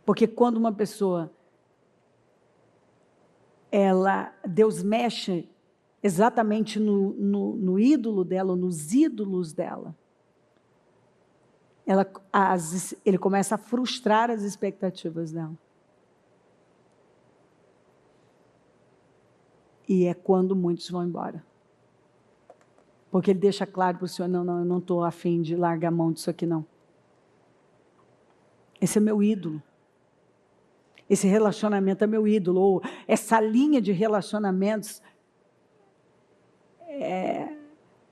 Porque quando uma pessoa, Deus mexe exatamente no ídolo dela, nos ídolos dela, ele começa a frustrar as expectativas dela. E é quando muitos vão embora. Porque ele deixa claro para o Senhor, não, eu não estou a fim de largar a mão disso aqui, não. Esse é meu ídolo. Esse relacionamento é meu ídolo. Ou essa linha de relacionamentos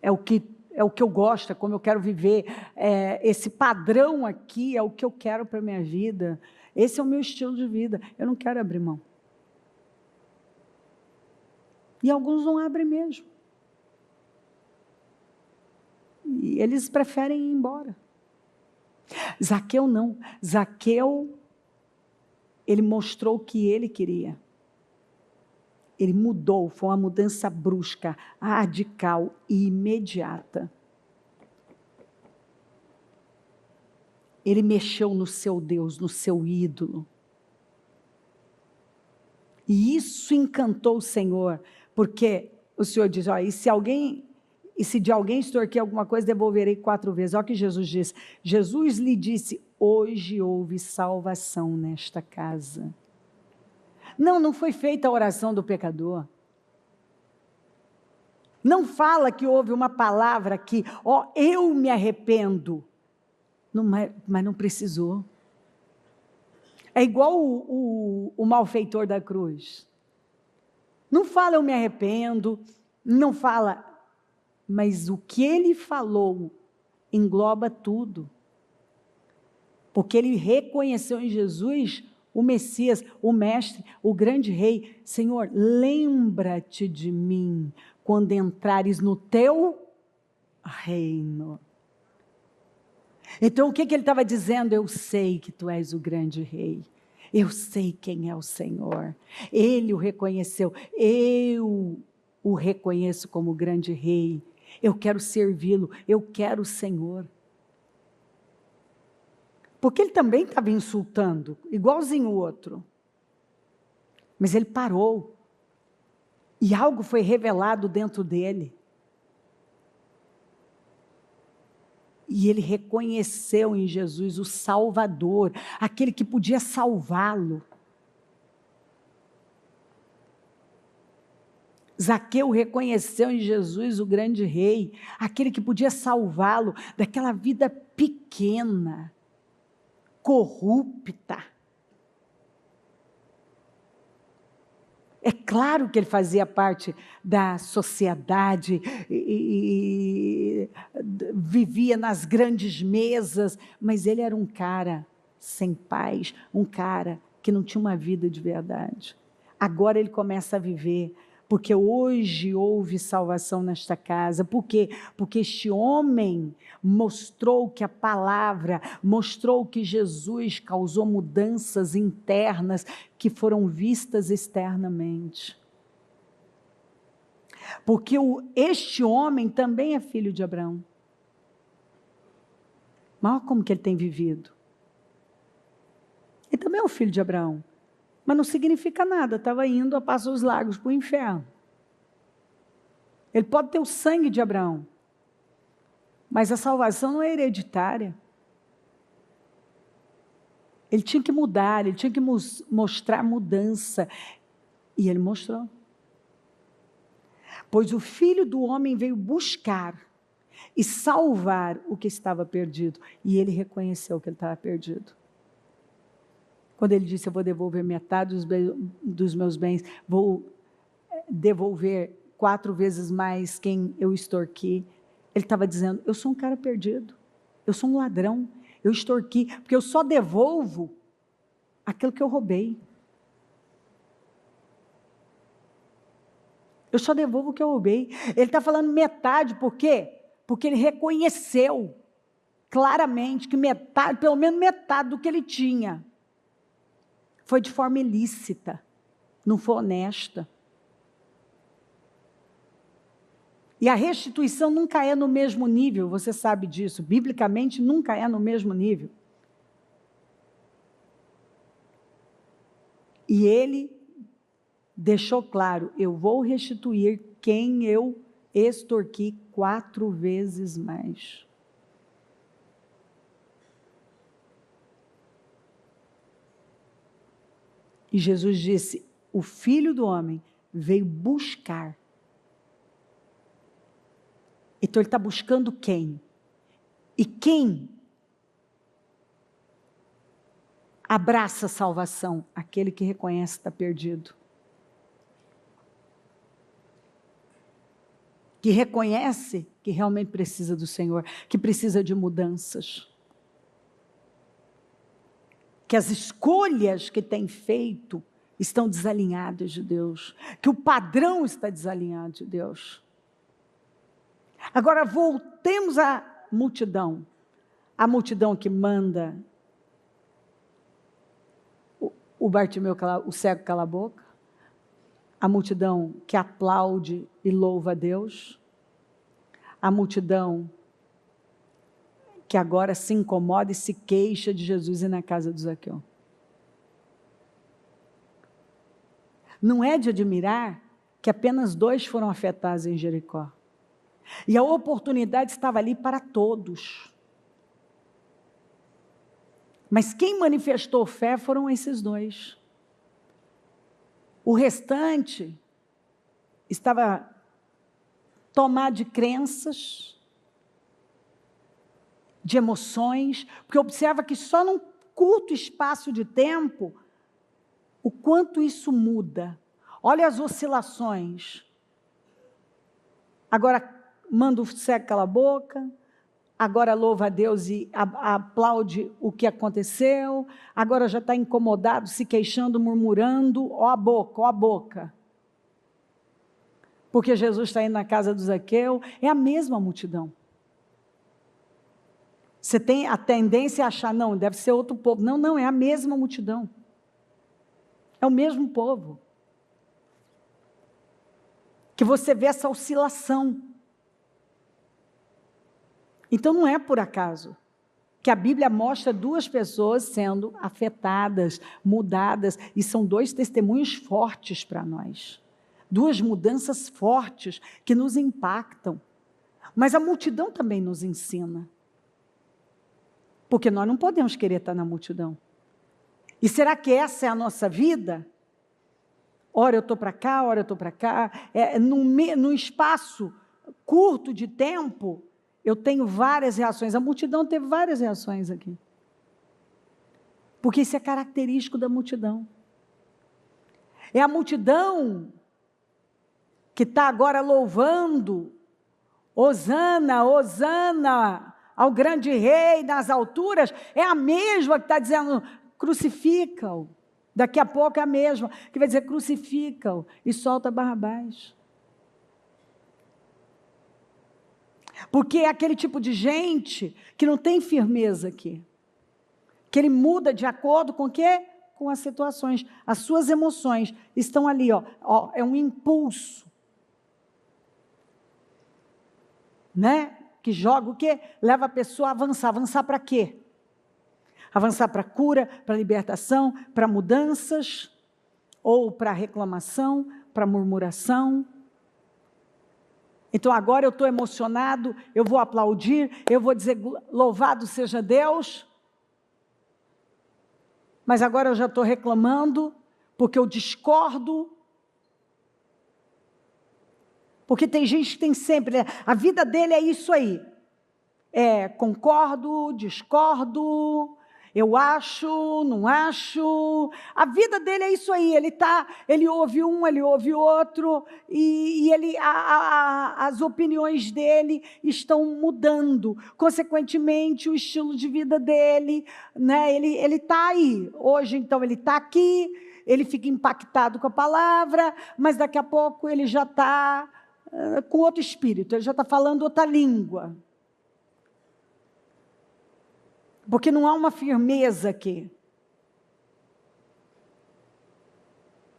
é o que eu gosto, é como eu quero viver. Esse padrão aqui é o que eu quero para a minha vida. Esse é o meu estilo de vida. Eu não quero abrir mão. E alguns não abrem mesmo. E eles preferem ir embora. Zaqueu não. Zaqueu, ele mostrou o que ele queria. Ele mudou, foi uma mudança brusca, radical e imediata. Ele mexeu no seu Deus, no seu ídolo. E isso encantou o Senhor, porque o Senhor diz, ó, e se de alguém extorquir alguma coisa, devolverei 4 vezes. Olha o que Jesus disse. Jesus lhe disse, hoje houve salvação nesta casa. Não foi feita a oração do pecador. Não fala que houve uma palavra que, ó, eu me arrependo. Não, mas não precisou. É igual o malfeitor da cruz. Não fala eu me arrependo, não fala, mas o que ele falou engloba tudo. Porque ele reconheceu em Jesus o Messias, o Mestre, o grande Rei. Senhor, lembra-te de mim quando entrares no teu reino. Então o que ele estava dizendo? Eu sei que tu és o grande Rei. Eu sei quem é o Senhor. Ele o reconheceu. Eu o reconheço como grande Rei. Eu quero servi-lo. Eu quero o Senhor. Porque ele também estava insultando, igualzinho o outro. Mas ele parou. E algo foi revelado dentro dele. E ele reconheceu em Jesus o Salvador, aquele que podia salvá-lo. Zaqueu reconheceu em Jesus o grande Rei, aquele que podia salvá-lo daquela vida pequena, corrupta. É claro que ele fazia parte da sociedade e vivia nas grandes mesas, mas ele era um cara sem paz, um cara que não tinha uma vida de verdade. Agora ele começa a viver, porque hoje houve salvação nesta casa. Por quê? Porque este homem mostrou que a palavra, mostrou que Jesus causou mudanças internas que foram vistas externamente. Porque este homem também é filho de Abraão. Mas olha como que ele tem vivido. Ele também é um filho de Abraão. Mas não significa nada, estava indo a passos largos para o inferno. Ele pode ter o sangue de Abraão, mas a salvação não é hereditária. Ele tinha que mudar, ele tinha que mostrar mudança. E ele mostrou. Pois o Filho do Homem veio buscar e salvar o que estava perdido. E ele reconheceu que ele estava perdido. Quando ele disse, eu vou devolver metade dos meus bens, vou devolver 4 vezes mais quem eu extorqui. Ele estava dizendo, eu sou um cara perdido, eu sou um ladrão, eu extorqui, porque eu só devolvo aquilo que eu roubei. Eu só devolvo o que eu roubei. Ele está falando metade, por quê? Porque ele reconheceu claramente que metade, pelo menos metade do que ele tinha, foi de forma ilícita, não foi honesta. E a restituição nunca é no mesmo nível, você sabe disso, biblicamente nunca é no mesmo nível. E ele deixou claro, eu vou restituir quem eu extorqui 4 vezes mais. E Jesus disse, o Filho do Homem veio buscar. Então ele está buscando quem? E quem abraça a salvação? Aquele que reconhece que está perdido. Que reconhece que realmente precisa do Senhor, que precisa de mudanças. Que as escolhas que tem feito estão desalinhadas de Deus. Que o padrão está desalinhado de Deus. Agora voltemos à multidão. A multidão que manda o Bartimeu, o cego cala a boca. A multidão que aplaude e louva a Deus. A multidão que agora se incomoda e se queixa de Jesus ir na casa do Zaqueu. Não é de admirar que apenas 2 foram afetados em Jericó. E a oportunidade estava ali para todos. Mas quem manifestou fé foram esses 2. O restante estava tomado de crenças, de emoções, porque observa que só num curto espaço de tempo, o quanto isso muda. Olha as oscilações. Agora manda o cego calar a boca, agora louva a Deus e aplaude o que aconteceu, agora já está incomodado, se queixando, murmurando, ó a boca. Porque Jesus está indo na casa do Zaqueu, é a mesma multidão. Você tem a tendência a achar, não, deve ser outro povo. Não, é a mesma multidão. É o mesmo povo. Que você vê essa oscilação. Então não é por acaso que a Bíblia mostra 2 pessoas sendo afetadas, mudadas, e são 2 testemunhos fortes para nós. 2 mudanças fortes que nos impactam. Mas a multidão também nos ensina. Porque nós não podemos querer estar na multidão. E será que essa é a nossa vida? Ora eu estou para cá, ora eu estou para cá. Num espaço curto de tempo, eu tenho várias reações. A multidão teve várias reações aqui. Porque isso é característico da multidão. É a multidão que está agora louvando, Hosana, Hosana, ao grande rei nas alturas, é a mesma que está dizendo, crucifica-o. Daqui a pouco é a mesma, que vai dizer, crucifica-o e solta Barrabás. Porque é aquele tipo de gente que não tem firmeza aqui. Que ele muda de acordo com o quê? Com as situações. As suas emoções estão ali, ó, é um impulso. Né? Que joga o quê? Leva a pessoa a avançar. Avançar para quê? Avançar para cura, para libertação, para mudanças, ou para reclamação, para murmuração. Então agora eu estou emocionado, eu vou aplaudir, eu vou dizer louvado seja Deus. mas agora eu já estou reclamando, porque eu discordo. Porque tem gente que tem sempre, a vida dele é isso aí. Concordo, discordo, eu acho, não acho. A vida dele é isso aí, ele ouve um, ele ouve outro, e as opiniões dele estão mudando. Consequentemente, o estilo de vida dele, né, ele está aí. Hoje, então, ele está aqui, ele fica impactado com a palavra, mas daqui a pouco ele já está com outro espírito, ele já está falando outra língua. Porque não há uma firmeza aqui.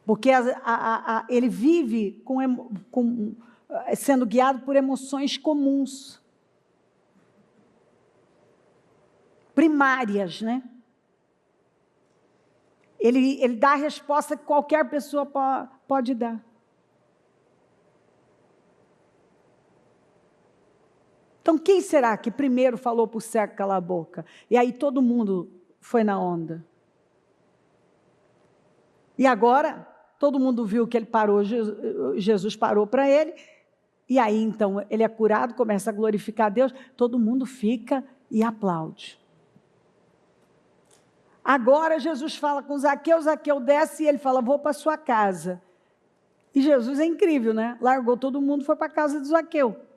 Porque ele vive sendo guiado por emoções comuns. Primárias, né? Ele dá a resposta que qualquer pessoa pode dar. Então, quem será que primeiro falou para o cego calar a boca? E aí todo mundo foi na onda. E agora, todo mundo viu que ele parou, Jesus parou para ele, e aí então ele é curado, começa a glorificar a Deus, todo mundo fica e aplaude. Agora Jesus fala com Zaqueu, Zaqueu desce e ele fala, vou para sua casa. E Jesus é incrível, né? Largou todo mundo, foi para a casa de Zaqueu.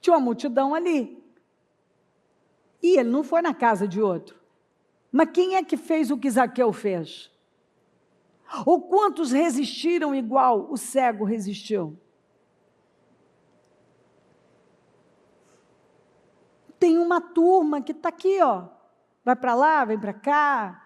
Tinha uma multidão ali. E ele não foi na casa de outro. Mas quem é que fez o que Zaqueu fez? Ou quantos resistiram igual o cego resistiu? Tem uma turma que está aqui, ó. Vai para lá, vem para cá.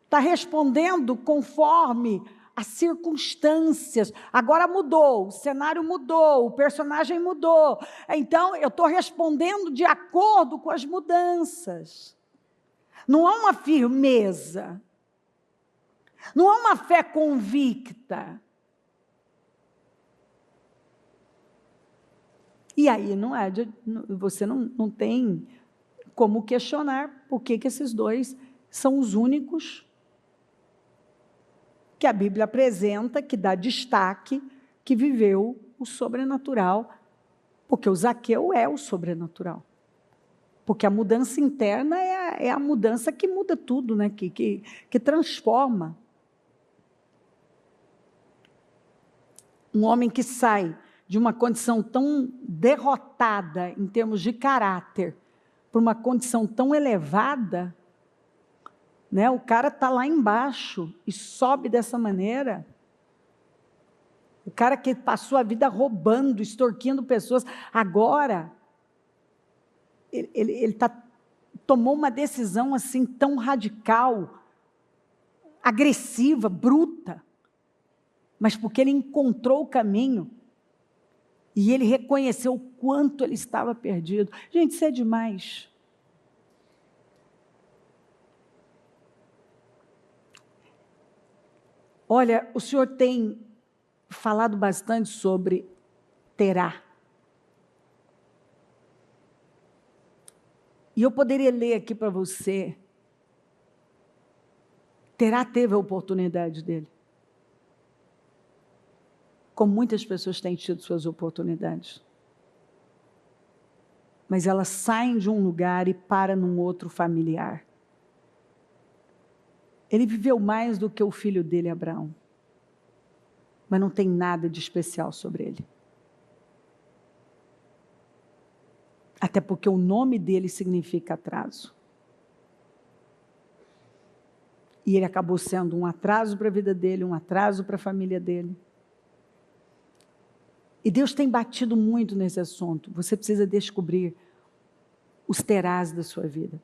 Está respondendo conforme as circunstâncias. Agora mudou, o cenário mudou, o personagem mudou. Então, eu estou respondendo de acordo com as mudanças. Não há uma firmeza. Não há uma fé convicta. E aí você não tem como questionar por que esses dois são os únicos que a Bíblia apresenta, que dá destaque, que viveu o sobrenatural, porque o Zaqueu é o sobrenatural. Porque a mudança interna é a mudança que muda tudo, né? que transforma. Um homem que sai de uma condição tão derrotada em termos de caráter, para uma condição tão elevada, né? O cara está lá embaixo e sobe dessa maneira. O cara que passou a vida roubando, extorquindo pessoas, agora ele tomou uma decisão assim tão radical, agressiva, bruta, mas porque ele encontrou o caminho e ele reconheceu o quanto ele estava perdido. Gente, isso é demais. Olha, o senhor tem falado bastante sobre terá. E eu poderia ler aqui para você. Terá teve a oportunidade dele. Como muitas pessoas têm tido suas oportunidades. Mas elas saem de um lugar e param num outro familiar. Ele viveu mais do que o filho dele, Abraão. Mas não tem nada de especial sobre ele. Até porque o nome dele significa atraso. E ele acabou sendo um atraso para a vida dele, um atraso para a família dele. E Deus tem batido muito nesse assunto. Você precisa descobrir os terás da sua vida.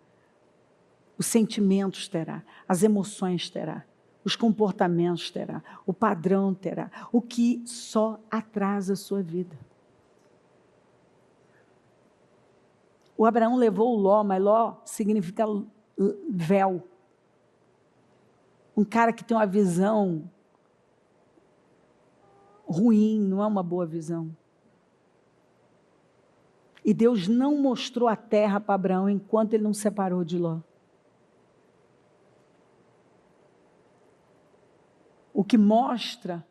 Os sentimentos terá, as emoções terá, os comportamentos terá, o padrão terá, o que só atrasa a sua vida. O Abraão levou o Ló, mas Ló significa véu. Um cara que tem uma visão ruim, não é uma boa visão. E Deus não mostrou a terra para Abraão enquanto ele não separou de Ló. O que mostra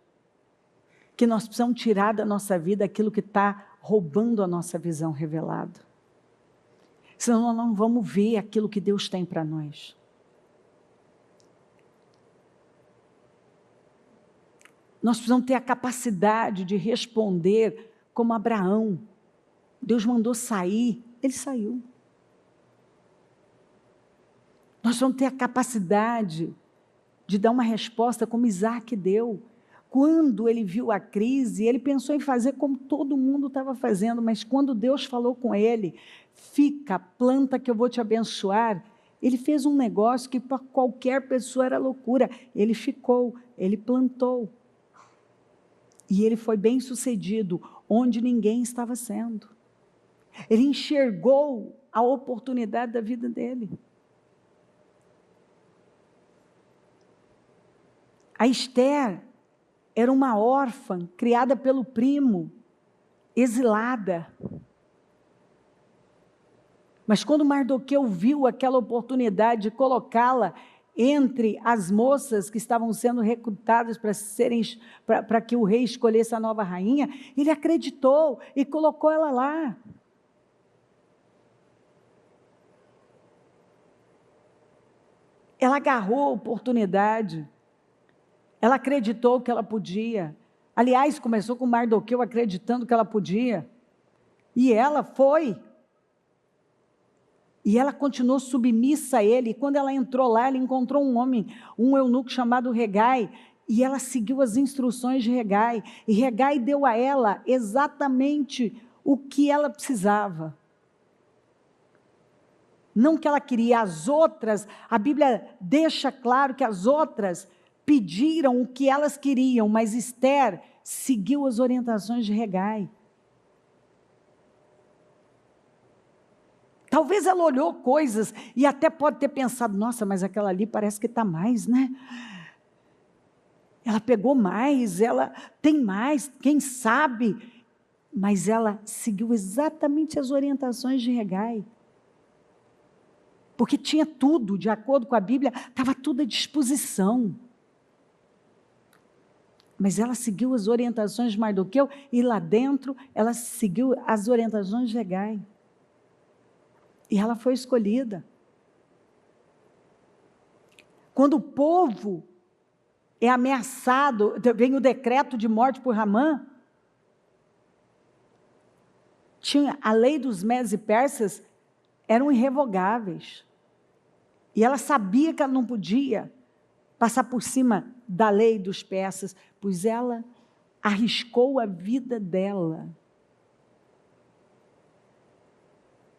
que nós precisamos tirar da nossa vida aquilo que está roubando a nossa visão revelada. Senão nós não vamos ver aquilo que Deus tem para nós. Nós precisamos ter a capacidade de responder como Abraão. Deus mandou sair, ele saiu. Nós vamos ter a capacidade de dar uma resposta como Isaac deu. Quando ele viu a crise, ele pensou em fazer como todo mundo estava fazendo, mas quando Deus falou com ele, fica, planta que eu vou te abençoar, ele fez um negócio que para qualquer pessoa era loucura. Ele ficou, ele plantou. E ele foi bem sucedido, onde ninguém estava sendo. Ele enxergou a oportunidade da vida dele. A Esther era uma órfã, criada pelo primo, exilada. Mas quando Mardoqueu viu aquela oportunidade de colocá-la entre as moças que estavam sendo recrutadas para que o rei escolhesse a nova rainha, ele acreditou e colocou ela lá. Ela agarrou a oportunidade, ela acreditou que ela podia. Aliás, começou com Mardoqueu acreditando que ela podia, e ela foi. E ela continuou submissa a ele. E quando ela entrou lá, ela encontrou um homem, um eunuco chamado Regai, e ela seguiu as instruções de Regai. E Regai deu a ela exatamente o que ela precisava. Não que ela queria. As outras, a Bíblia deixa claro que as outras pediram o que elas queriam, mas Esther seguiu as orientações de Regai. Talvez ela olhou coisas e até pode ter pensado, nossa, mas aquela ali parece que está mais, né? Ela pegou mais, ela tem mais, quem sabe? Mas ela seguiu exatamente as orientações de Regai. Porque tinha tudo, de acordo com a Bíblia, estava tudo à disposição. Mas ela seguiu as orientações de Mardoqueu e lá dentro ela seguiu as orientações de Regai. E ela foi escolhida. Quando o povo é ameaçado, vem o decreto de morte por Ramã, tinha a lei dos medos e persas, eram irrevogáveis. E ela sabia que ela não podia passar por cima da lei dos persas, pois ela arriscou a vida dela.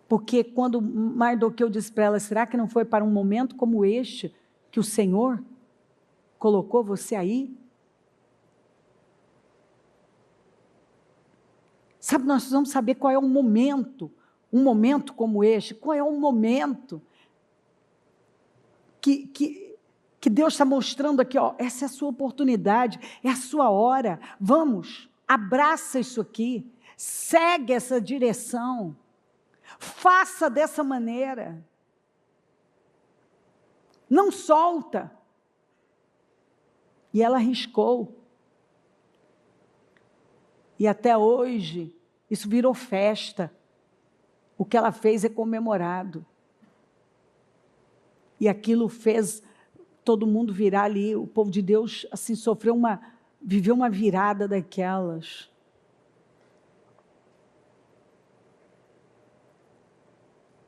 Porque quando Mardoqueu disse para ela, será que não foi para um momento como este que o Senhor colocou você aí? Sabe, nós precisamos saber qual é o momento, um momento como este, qual é o momento que Deus está mostrando aqui, ó, essa é a sua oportunidade, é a sua hora, vamos, abraça isso aqui, segue essa direção. Faça dessa maneira. Não solta. E ela arriscou. E até hoje, isso virou festa. O que ela fez é comemorado. E aquilo fez todo mundo virar ali, o povo de Deus assim viveu uma virada daquelas.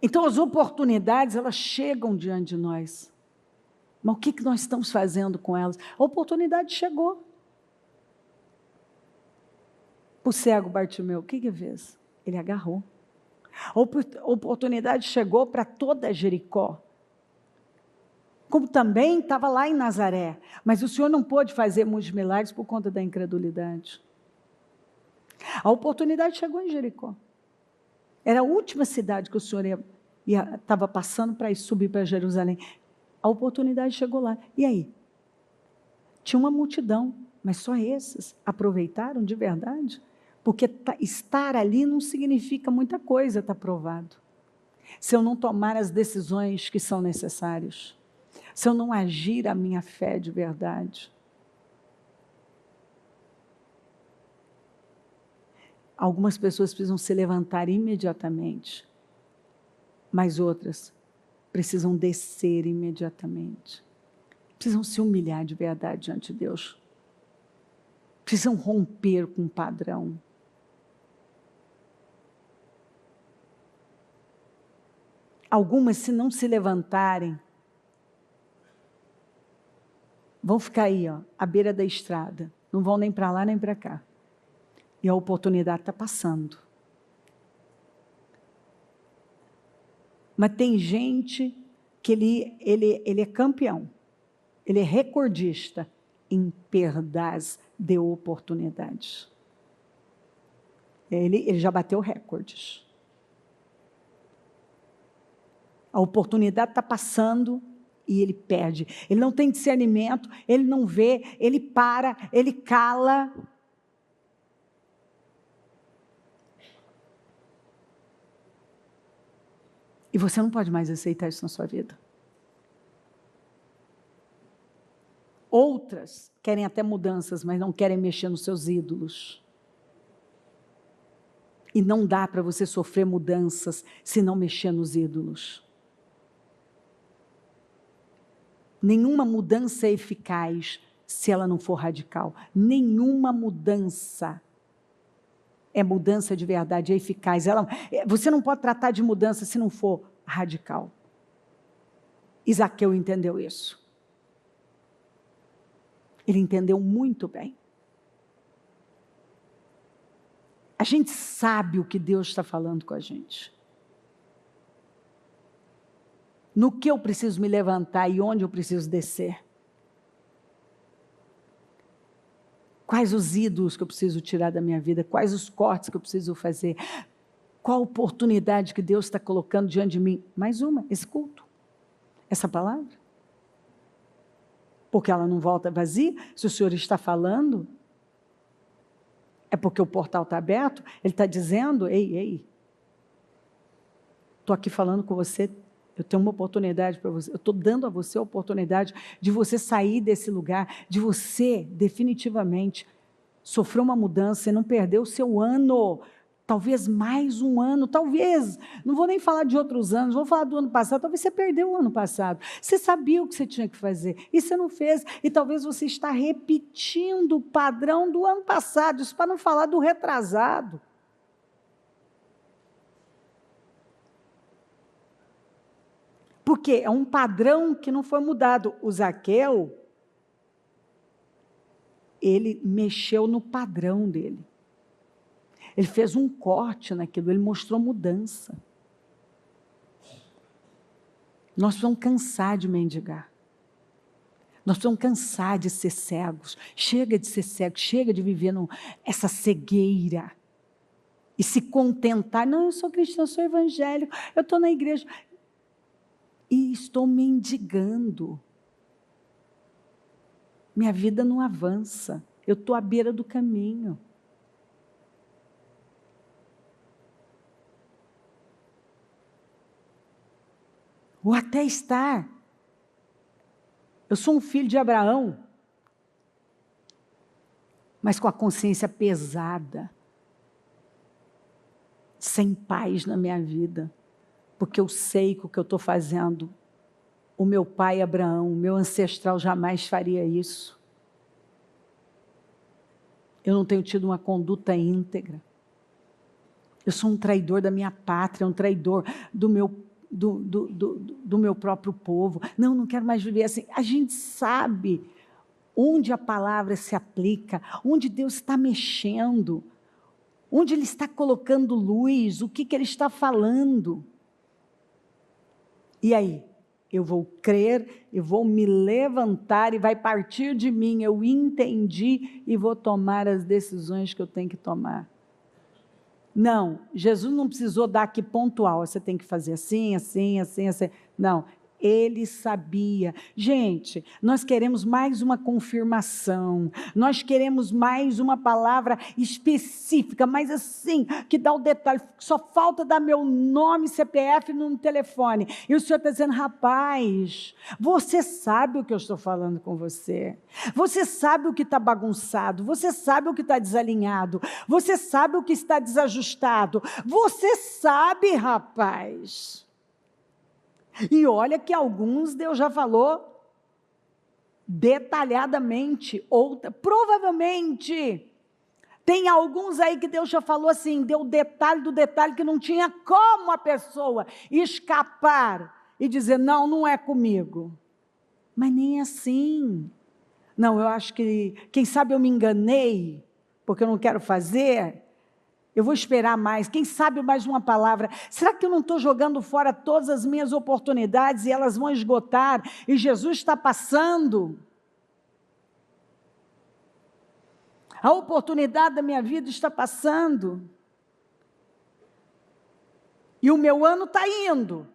Então as oportunidades, elas chegam diante de nós. Mas o que nós estamos fazendo com elas? A oportunidade chegou. Para o cego Bartimeu, o que fez? Ele agarrou. A oportunidade chegou para toda Jericó. Como também estava lá em Nazaré. Mas o Senhor não pôde fazer muitos milagres por conta da incredulidade. A oportunidade chegou em Jericó. Era a última cidade que o Senhor estava passando para subir para Jerusalém. A oportunidade chegou lá. E aí? Tinha uma multidão, mas só esses aproveitaram de verdade? Porque estar ali não significa muita coisa, está provado. Se eu não tomar as decisões que são necessárias, se eu não agir a minha fé de verdade. Algumas pessoas precisam se levantar imediatamente, mas outras precisam descer imediatamente. Precisam se humilhar de verdade diante de Deus. Precisam romper com o padrão. Algumas, se não se levantarem, vão ficar aí, ó, à beira da estrada. Não vão nem para lá nem para cá. E a oportunidade está passando. Mas tem gente que ele é campeão. Ele é recordista em perdas de oportunidades. Ele já bateu recordes. A oportunidade está passando e ele perde. Ele não tem discernimento, ele não vê, ele para, ele cala. E você não pode mais aceitar isso na sua vida. Outras querem até mudanças, mas não querem mexer nos seus ídolos. E não dá para você sofrer mudanças se não mexer nos ídolos. Nenhuma mudança é eficaz se ela não for radical. Nenhuma mudança é mudança de verdade, é eficaz. Você não pode tratar de mudança se não for radical. Zaqueu entendeu isso. Ele entendeu muito bem. A gente sabe o que Deus está falando com a gente. No que eu preciso me levantar e onde eu preciso descer. Quais os ídolos que eu preciso tirar da minha vida? Quais os cortes que eu preciso fazer? Qual a oportunidade que Deus está colocando diante de mim? Mais uma, esse culto. Essa palavra. Porque ela não volta vazia. Se o Senhor está falando, é porque o portal está aberto. Ele está dizendo, ei, estou aqui falando com você, eu tenho uma oportunidade para você, eu estou dando a você a oportunidade de você sair desse lugar, de você definitivamente sofrer uma mudança e não perder o seu ano, talvez mais um ano, talvez, não vou nem falar de outros anos, vou falar do ano passado, talvez você perdeu o ano passado, você sabia o que você tinha que fazer, e você não fez, e talvez você está repetindo o padrão do ano passado, isso para não falar do retrasado. Porque é um padrão que não foi mudado. O Zaqueu, ele mexeu no padrão dele. Ele fez um corte naquilo, ele mostrou mudança. Nós precisamos cansar de mendigar. Nós precisamos cansar de ser cegos. Chega de ser cego, chega de viver essa cegueira. E se contentar, não, eu sou cristão, eu sou evangélico, eu estou na igreja. E estou mendigando. Minha vida não avança. Eu estou à beira do caminho. Ou até estar. Eu sou um filho de Abraão, mas com a consciência pesada, sem paz na minha vida. Porque eu sei que o que eu estou fazendo, o meu pai Abraão, o meu ancestral jamais faria isso. Eu não tenho tido uma conduta íntegra. Eu sou um traidor da minha pátria, um traidor do meu próprio povo. Não quero mais viver assim. A gente sabe onde a palavra se aplica, onde Deus está mexendo, onde Ele está colocando luz, o que Ele está falando. E aí, eu vou crer, eu vou me levantar e vai partir de mim, eu entendi e vou tomar as decisões que eu tenho que tomar. Não, Jesus não precisou dar aqui pontual, você tem que fazer assim, assim, assim, assim. Não, ele sabia. Gente, nós queremos mais uma confirmação, nós queremos mais uma palavra específica, mas assim, que dá o detalhe, só falta dar meu nome, CPF no telefone. E o Senhor está dizendo, rapaz, você sabe o que eu estou falando com você. Você sabe o que está bagunçado, você sabe o que está desalinhado, você sabe o que está desajustado, você sabe, rapaz. E olha que alguns Deus já falou detalhadamente, ou provavelmente tem alguns aí que Deus já falou assim, deu detalhe do detalhe que não tinha como a pessoa escapar e dizer, não, não é comigo. Mas nem assim. Não, eu acho que, quem sabe eu me enganei, porque eu não quero fazer, eu vou esperar mais, quem sabe mais uma palavra. Será que eu não estou jogando fora todas as minhas oportunidades e elas vão esgotar, e Jesus está passando? A oportunidade da minha vida está passando, e o meu ano está indo.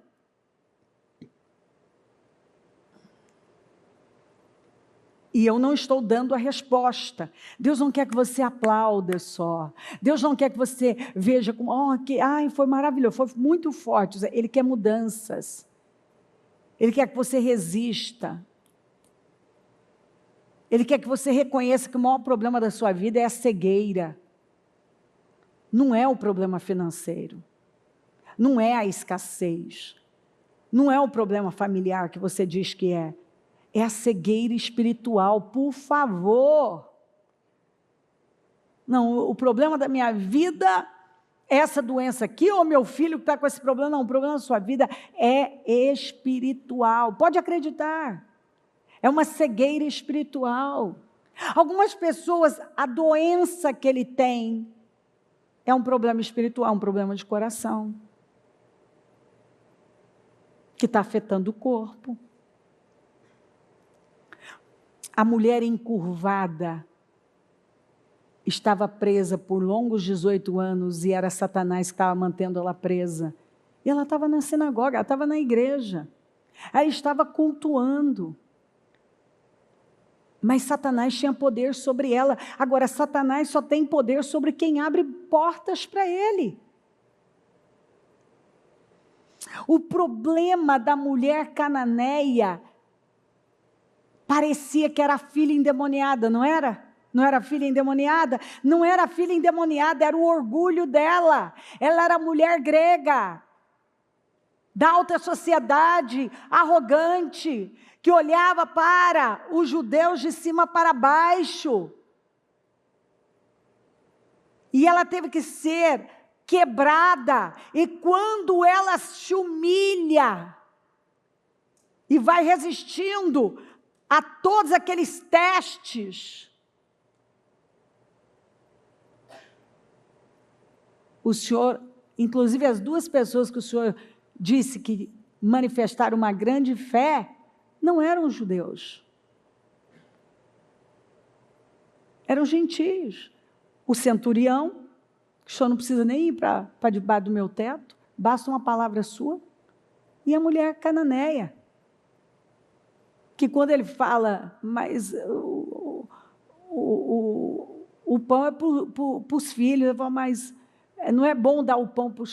E eu não estou dando a resposta. Deus não quer que você aplauda só. Deus não quer que você veja como, foi maravilhoso, foi muito forte. Ele quer mudanças. Ele quer que você resista. Ele quer que você reconheça que o maior problema da sua vida é a cegueira. Não é o problema financeiro. Não é a escassez. Não é o problema familiar que você diz que é. É a cegueira espiritual, por favor. Não, o problema da minha vida é essa doença aqui, ou meu filho que está com esse problema. Não, o problema da sua vida é espiritual. Pode acreditar. É uma cegueira espiritual. Algumas pessoas, a doença que ele tem é um problema espiritual, um problema de coração, que está afetando o corpo. A mulher encurvada estava presa por longos 18 anos e era Satanás que estava mantendo ela presa. E ela estava na sinagoga, ela estava na igreja. Ela estava cultuando. Mas Satanás tinha poder sobre ela. Agora, Satanás só tem poder sobre quem abre portas para ele. O problema da mulher cananeia parecia que era filha endemoniada, não era? Não era filha endemoniada? Não era filha endemoniada, era o orgulho dela. Ela era mulher grega, da alta sociedade, arrogante, que olhava para os judeus de cima para baixo. E ela teve que ser quebrada. E quando ela se humilha e vai resistindo a todos aqueles testes, o Senhor, inclusive as duas pessoas que o Senhor disse que manifestaram uma grande fé, não eram judeus. Eram gentios. O centurião, que o Senhor não precisa nem ir para debaixo do meu teto, basta uma palavra sua. E a mulher cananeia, que quando ele fala, mas o pão é para os filhos, eu falo, mas não é bom dar o pão para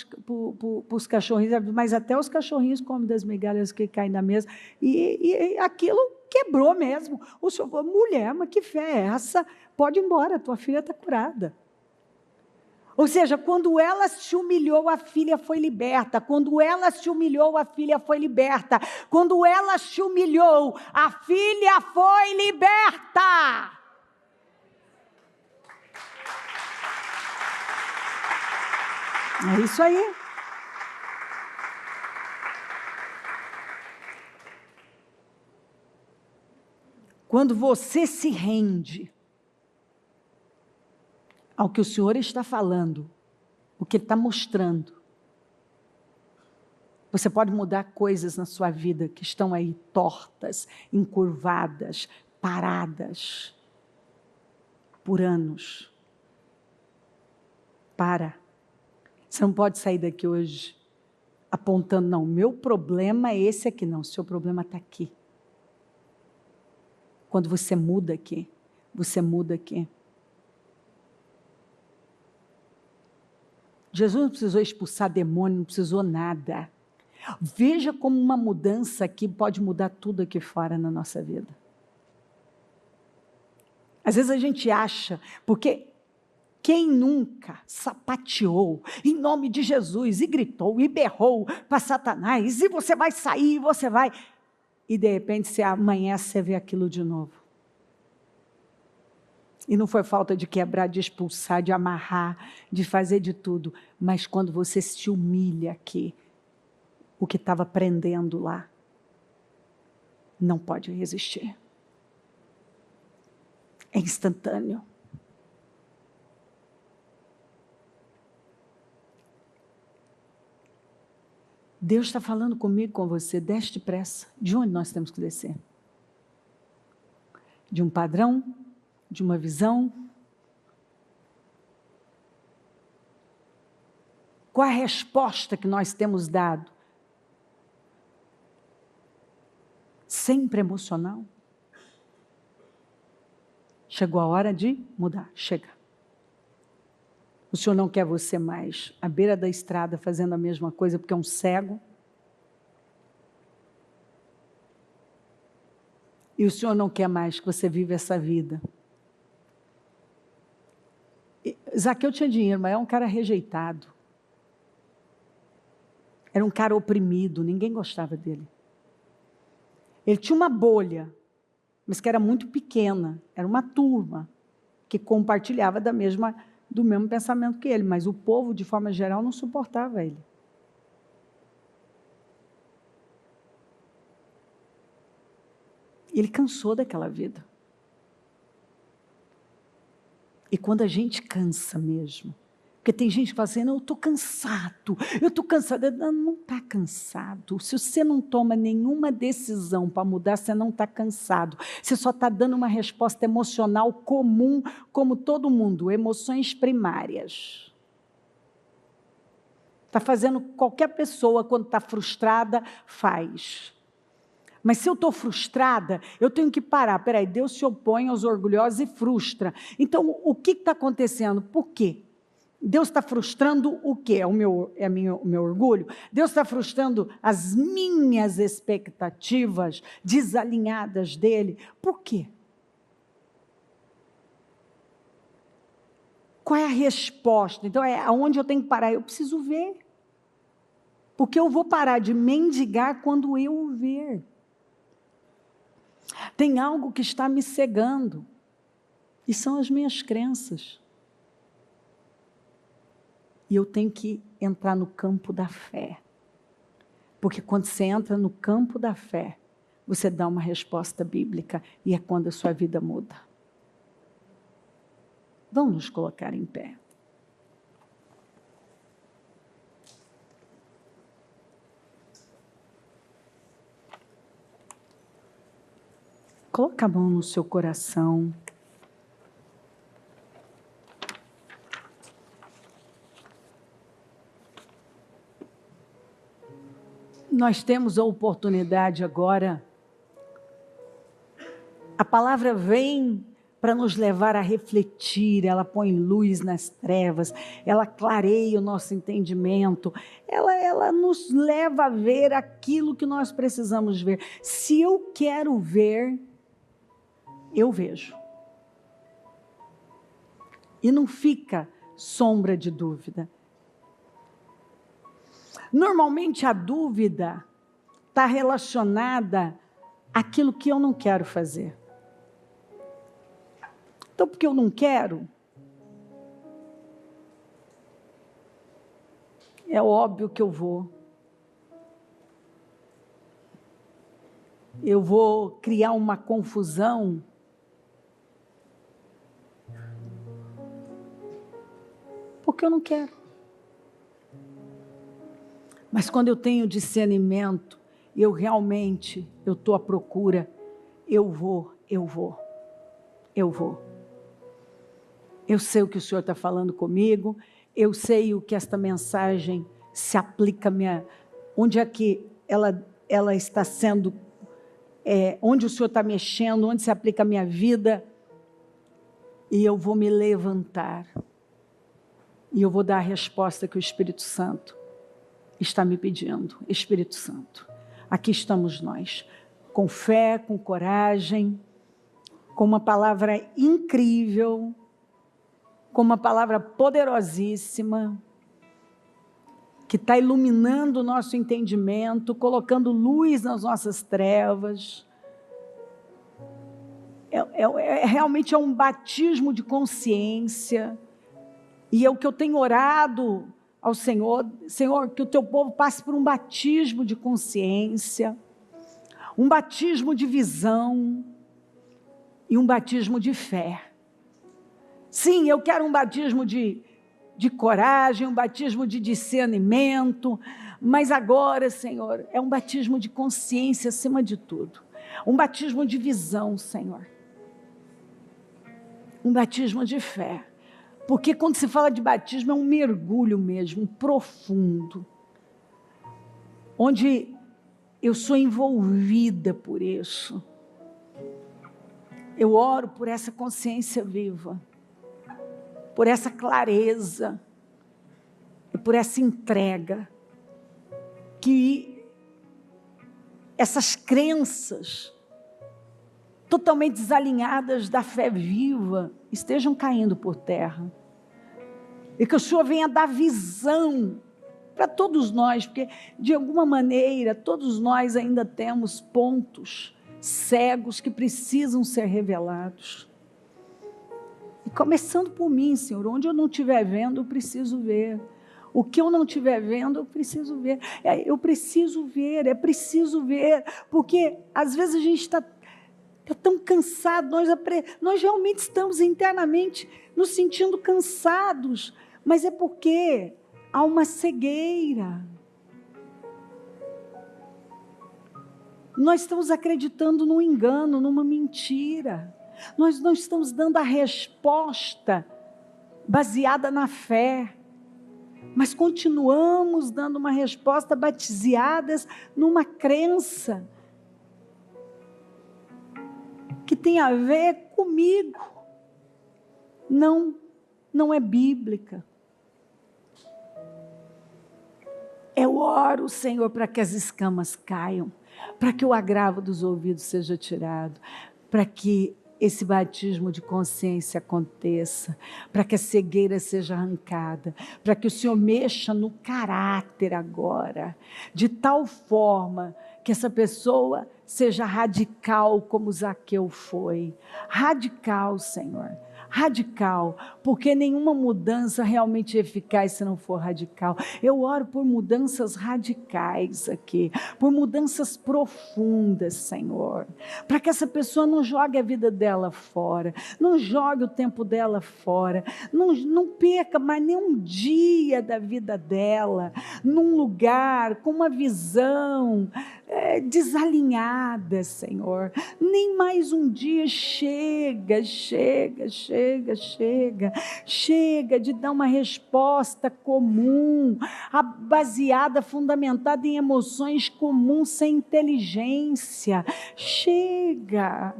os cachorrinhos, mas até os cachorrinhos comem das migalhas que caem na mesa, e aquilo quebrou mesmo. O Senhor falou, mulher, mas que fé é essa? Pode ir embora, tua filha está curada. Ou seja, quando ela se humilhou, a filha foi liberta. Quando ela se humilhou, a filha foi liberta. Quando ela se humilhou, a filha foi liberta. É isso aí. Quando você se rende ao que o Senhor está falando, o que Ele está mostrando, você pode mudar coisas na sua vida que estão aí tortas, encurvadas, paradas, por anos. Para. Você não pode sair daqui hoje apontando, não, meu problema é esse aqui, não, o seu problema está aqui. Quando você muda aqui, você muda aqui. Jesus não precisou expulsar demônio, não precisou nada. Veja como uma mudança aqui pode mudar tudo aqui fora na nossa vida. Às vezes a gente acha, porque quem nunca sapateou em nome de Jesus e gritou e berrou para Satanás, e você vai sair, você vai... E de repente, se amanhã você vê aquilo de novo. E não foi falta de quebrar, de expulsar, de amarrar, de fazer de tudo. Mas quando você se humilha aqui, o que estava prendendo lá, não pode resistir. É instantâneo. Deus está falando comigo, com você, desce depressa. De onde nós temos que descer? De um padrão? De uma visão? Qual a resposta que nós temos dado? Sempre emocional. Chegou a hora de mudar, chega. O Senhor não quer você mais à beira da estrada fazendo a mesma coisa porque é um cego. E o Senhor não quer mais que você viva essa vida. Zaqueu tinha dinheiro, mas era um cara rejeitado. Era um cara oprimido, ninguém gostava dele. Ele tinha uma bolha, mas que era muito pequena. Era uma turma que compartilhava do mesmo pensamento que ele, mas o povo, de forma geral, não suportava ele. Ele cansou daquela vida. E quando a gente cansa mesmo, porque tem gente que fala assim, não, eu estou cansado, não está cansado. Se você não toma nenhuma decisão para mudar, você não está cansado. Você só está dando uma resposta emocional comum, como todo mundo, emoções primárias. Está fazendo qualquer pessoa, quando está frustrada, faz. Mas se eu estou frustrada, eu tenho que parar. Peraí, Deus se opõe aos orgulhosos e frustra. Então, o que está acontecendo? Por quê? Deus está frustrando o quê? O meu orgulho? Deus está frustrando as minhas expectativas desalinhadas dele? Por quê? Qual é a resposta? Então, aonde eu tenho que parar? Eu preciso ver. Porque eu vou parar de mendigar quando eu ver. Tem algo que está me cegando, e são as minhas crenças. E eu tenho que entrar no campo da fé. Porque quando você entra no campo da fé, você dá uma resposta bíblica, e é quando a sua vida muda. Vamos nos colocar em pé. Coloca a mão no seu coração. Nós temos a oportunidade agora. A palavra vem para nos levar a refletir, ela põe luz nas trevas, ela clareia o nosso entendimento, ela nos leva a ver aquilo que nós precisamos ver. Se eu quero ver, eu vejo. E não fica sombra de dúvida. Normalmente a dúvida está relacionada àquilo que eu não quero fazer. Então, porque eu não quero, é óbvio que eu vou criar uma confusão. Porque eu não quero. Mas quando eu tenho discernimento, eu estou à procura, eu vou. Eu sei o que o Senhor está falando comigo, eu sei o que esta mensagem se aplica onde é que ela está sendo, onde o Senhor está mexendo, onde se aplica a minha vida, e eu vou me levantar, e eu vou dar a resposta que o Espírito Santo está me pedindo. Espírito Santo, aqui estamos nós, com fé, com coragem, com uma palavra incrível, com uma palavra poderosíssima, que está iluminando o nosso entendimento, colocando luz nas nossas trevas. Realmente é um batismo de consciência, e é o que eu tenho orado ao Senhor, Senhor, que o teu povo passe por um batismo de consciência, um batismo de visão e um batismo de fé. Sim, eu quero um batismo de coragem, um batismo de discernimento, mas agora, Senhor, é um batismo de consciência acima de tudo, um batismo de visão, Senhor, um batismo de fé, porque quando se fala de batismo é um mergulho mesmo, profundo, onde eu sou envolvida por isso. Eu oro por essa consciência viva, por essa clareza, e por essa entrega, que essas crenças totalmente desalinhadas da fé viva estejam caindo por terra, e que o Senhor venha dar visão para todos nós, porque de alguma maneira todos nós ainda temos pontos cegos que precisam ser revelados. E começando por mim, Senhor, onde eu não estiver vendo, eu preciso ver. O que eu não estiver vendo, eu preciso ver. Eu preciso ver, é preciso ver, porque às vezes a gente está tão cansado, nós realmente estamos internamente nos sentindo cansados, mas é porque há uma cegueira. Nós estamos acreditando num engano, numa mentira. Nós não estamos dando a resposta baseada na fé, mas continuamos dando uma resposta baseadas numa crença que tem a ver comigo, não é bíblica. Eu oro, Senhor, para que as escamas caiam, para que o agravo dos ouvidos seja tirado, para que esse batismo de consciência aconteça, para que a cegueira seja arrancada, para que o Senhor mexa no caráter agora, de tal forma que essa pessoa seja radical como Zaqueu foi. Radical, Senhor. Radical, porque nenhuma mudança realmente é eficaz se não for radical. Eu oro por mudanças radicais aqui, por mudanças profundas, Senhor, para que essa pessoa não jogue a vida dela fora, não jogue o tempo dela fora, não perca mais nenhum dia da vida dela, num lugar com uma visão desalinhada, Senhor. Nem mais um dia. Chega de dar uma resposta comum, baseada, fundamentada em emoções comuns, sem inteligência. Chega.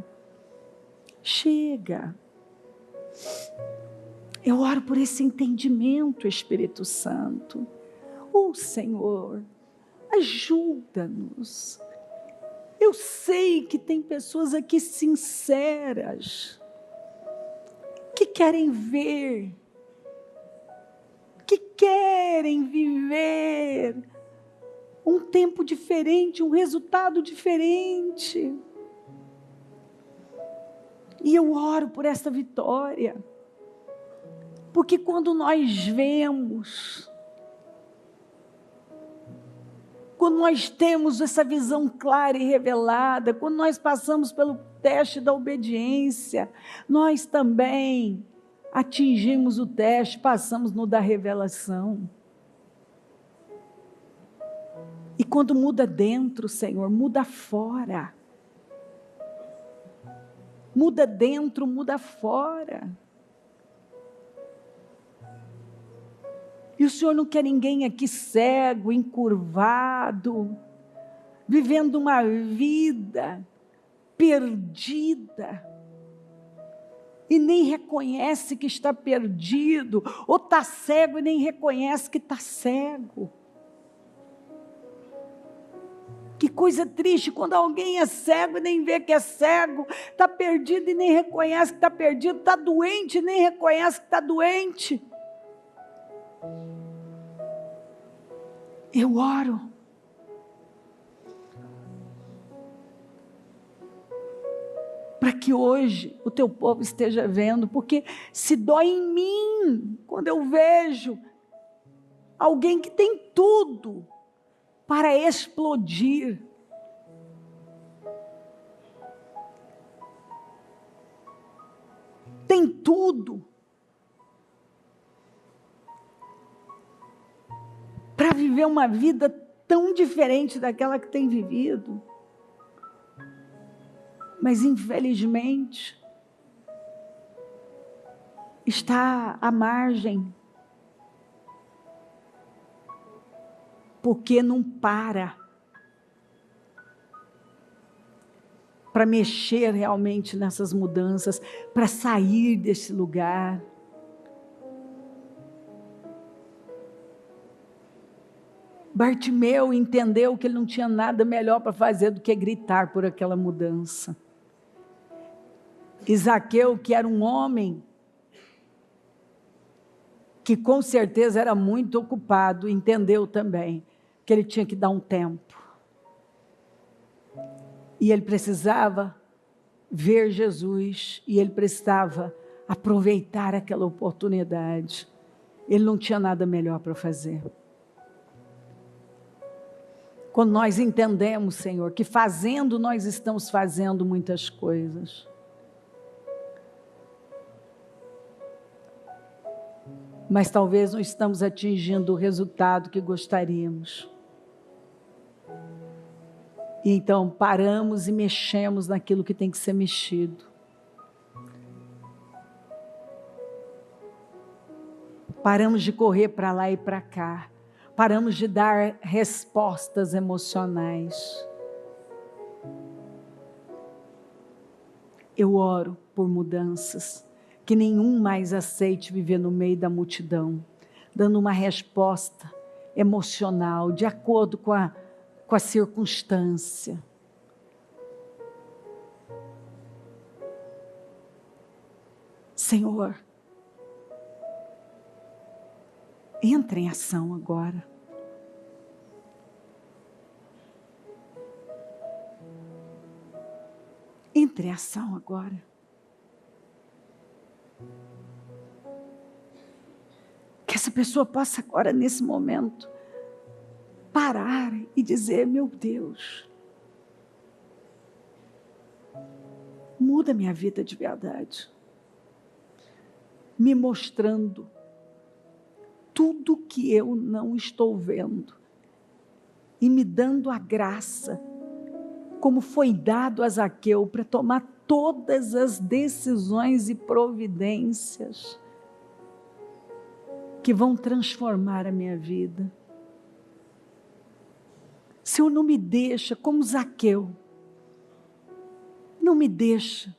Eu oro por esse entendimento, Espírito Santo. Senhor, ajuda-nos. Eu sei que tem pessoas aqui sinceras, que querem ver, que querem viver um tempo diferente, um resultado diferente. E eu oro por essa vitória, porque quando nós vemos, quando nós temos essa visão clara e revelada, quando nós passamos pelo teste da obediência, nós também atingimos o teste, passamos no da revelação. E quando muda dentro, Senhor, muda fora. Muda dentro, muda fora. E o Senhor não quer ninguém aqui cego, encurvado, vivendo uma vida perdida, e nem reconhece que está perdido, ou está cego e nem reconhece que está cego. Que coisa triste quando alguém é cego e nem vê que é cego, está perdido e nem reconhece que está perdido, está doente e nem reconhece que está doente. Eu oro para que hoje o teu povo esteja vendo, porque se dói em mim quando eu vejo alguém que tem tudo para explodir. Tem tudo para viver uma vida tão diferente daquela que tem vivido. Mas infelizmente está à margem, porque não para mexer realmente nessas mudanças, para sair desse lugar. Bartimeu entendeu que ele não tinha nada melhor para fazer do que gritar por aquela mudança. E Zaqueu, que era um homem que com certeza era muito ocupado, entendeu também que ele tinha que dar um tempo. E ele precisava ver Jesus, e ele precisava aproveitar aquela oportunidade. Ele não tinha nada melhor para fazer. Quando nós entendemos, Senhor, que fazendo nós estamos fazendo muitas coisas. Mas talvez não estamos atingindo o resultado que gostaríamos. E então paramos e mexemos naquilo que tem que ser mexido. Paramos de correr para lá e para cá. Paramos de dar respostas emocionais. Eu oro por mudanças, que nenhum mais aceite viver no meio da multidão, dando uma resposta emocional, de acordo com a circunstância. Senhor, entra em ação agora. Entre em ação agora. Que essa pessoa possa agora, nesse momento, parar e dizer: meu Deus, muda minha vida de verdade, me mostrando tudo que eu não estou vendo e me dando a graça, como foi dado a Zaqueu, para tomar todas as decisões e providências que vão transformar a minha vida. Senhor, não me deixa como Zaqueu, não me deixa,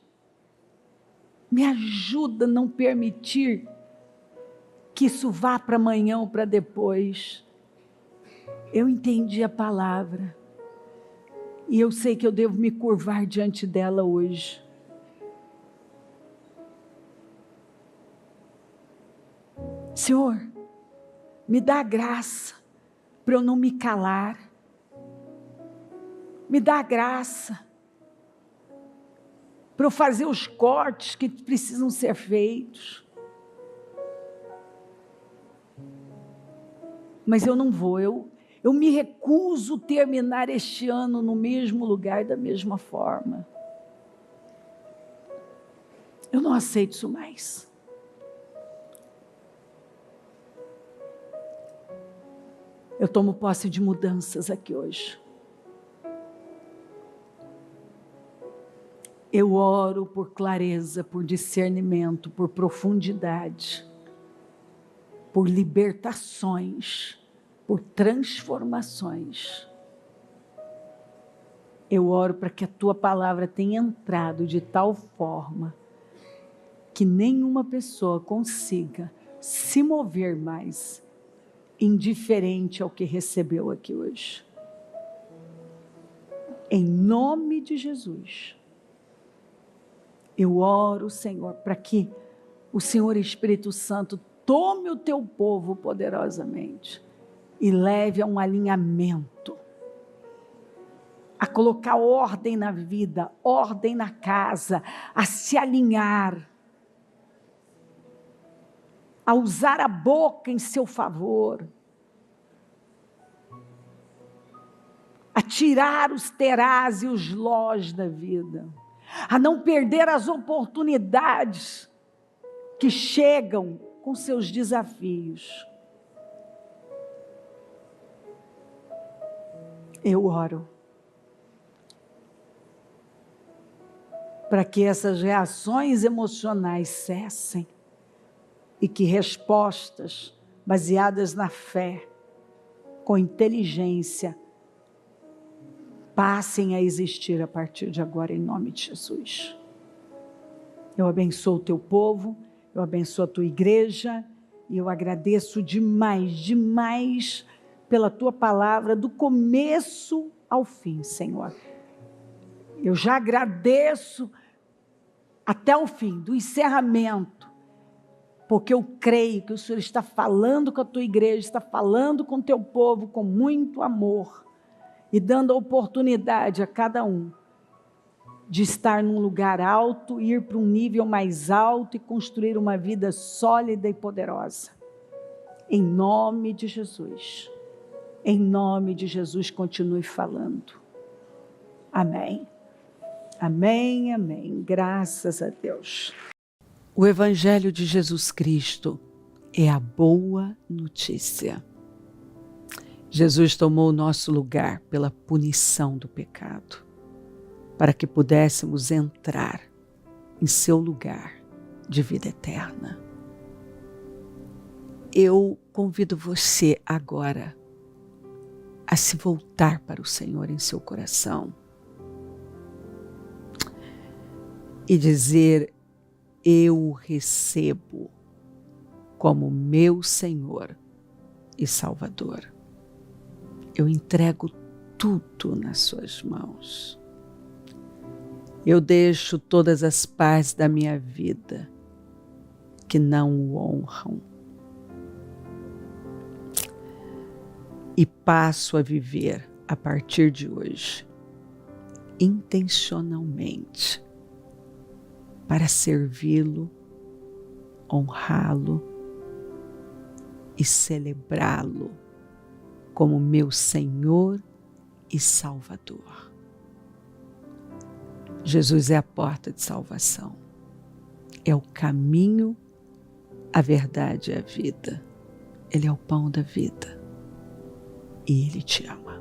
me ajuda a não permitir que isso vá para amanhã ou para depois. Eu entendi a palavra, e eu sei que eu devo me curvar diante dela hoje. Senhor, me dá graça para eu não me calar. Me dá graça para eu fazer os cortes que precisam ser feitos. Mas eu não vou, eu me recuso a terminar este ano no mesmo lugar, da mesma forma. Eu não aceito isso mais. Eu tomo posse de mudanças aqui hoje. Eu oro por clareza, por discernimento, por profundidade, por libertações, por transformações. Eu oro para que a tua palavra tenha entrado de tal forma que nenhuma pessoa consiga se mover mais indiferente ao que recebeu aqui hoje. Em nome de Jesus, eu oro, Senhor, para que o Senhor Espírito Santo tome o teu povo poderosamente e leve a um alinhamento, a colocar ordem na vida, ordem na casa, a se alinhar, a usar a boca em seu favor, a tirar os terás e os lós da vida, a não perder as oportunidades que chegam com seus desafios. Eu oro para que essas reações emocionais cessem e que respostas baseadas na fé, com inteligência, passem a existir a partir de agora, em nome de Jesus. Eu abençoo o teu povo, eu abençoo a tua igreja, e eu agradeço demais, demais, pela tua palavra, do começo ao fim, Senhor. Eu já agradeço até o fim, do encerramento, porque eu creio que o Senhor está falando com a tua igreja, está falando com o teu povo com muito amor, e dando a oportunidade a cada um de estar num lugar alto, ir para um nível mais alto e construir uma vida sólida e poderosa. Em nome de Jesus. Em nome de Jesus, continue falando. Amém. Amém, amém. Graças a Deus. O Evangelho de Jesus Cristo é a boa notícia. Jesus tomou o nosso lugar pela punição do pecado, para que pudéssemos entrar em seu lugar de vida eterna. Eu convido você agora a se voltar para o Senhor em seu coração e dizer: eu o recebo como meu Senhor e Salvador. Eu entrego tudo nas suas mãos. Eu deixo todas as partes da minha vida que não o honram e passo a viver a partir de hoje, intencionalmente, para servi-lo, honrá-lo e celebrá-lo como meu Senhor e Salvador. Jesus é a porta de salvação, é o caminho, a verdade e a vida. Ele é o pão da vida e Ele te ama.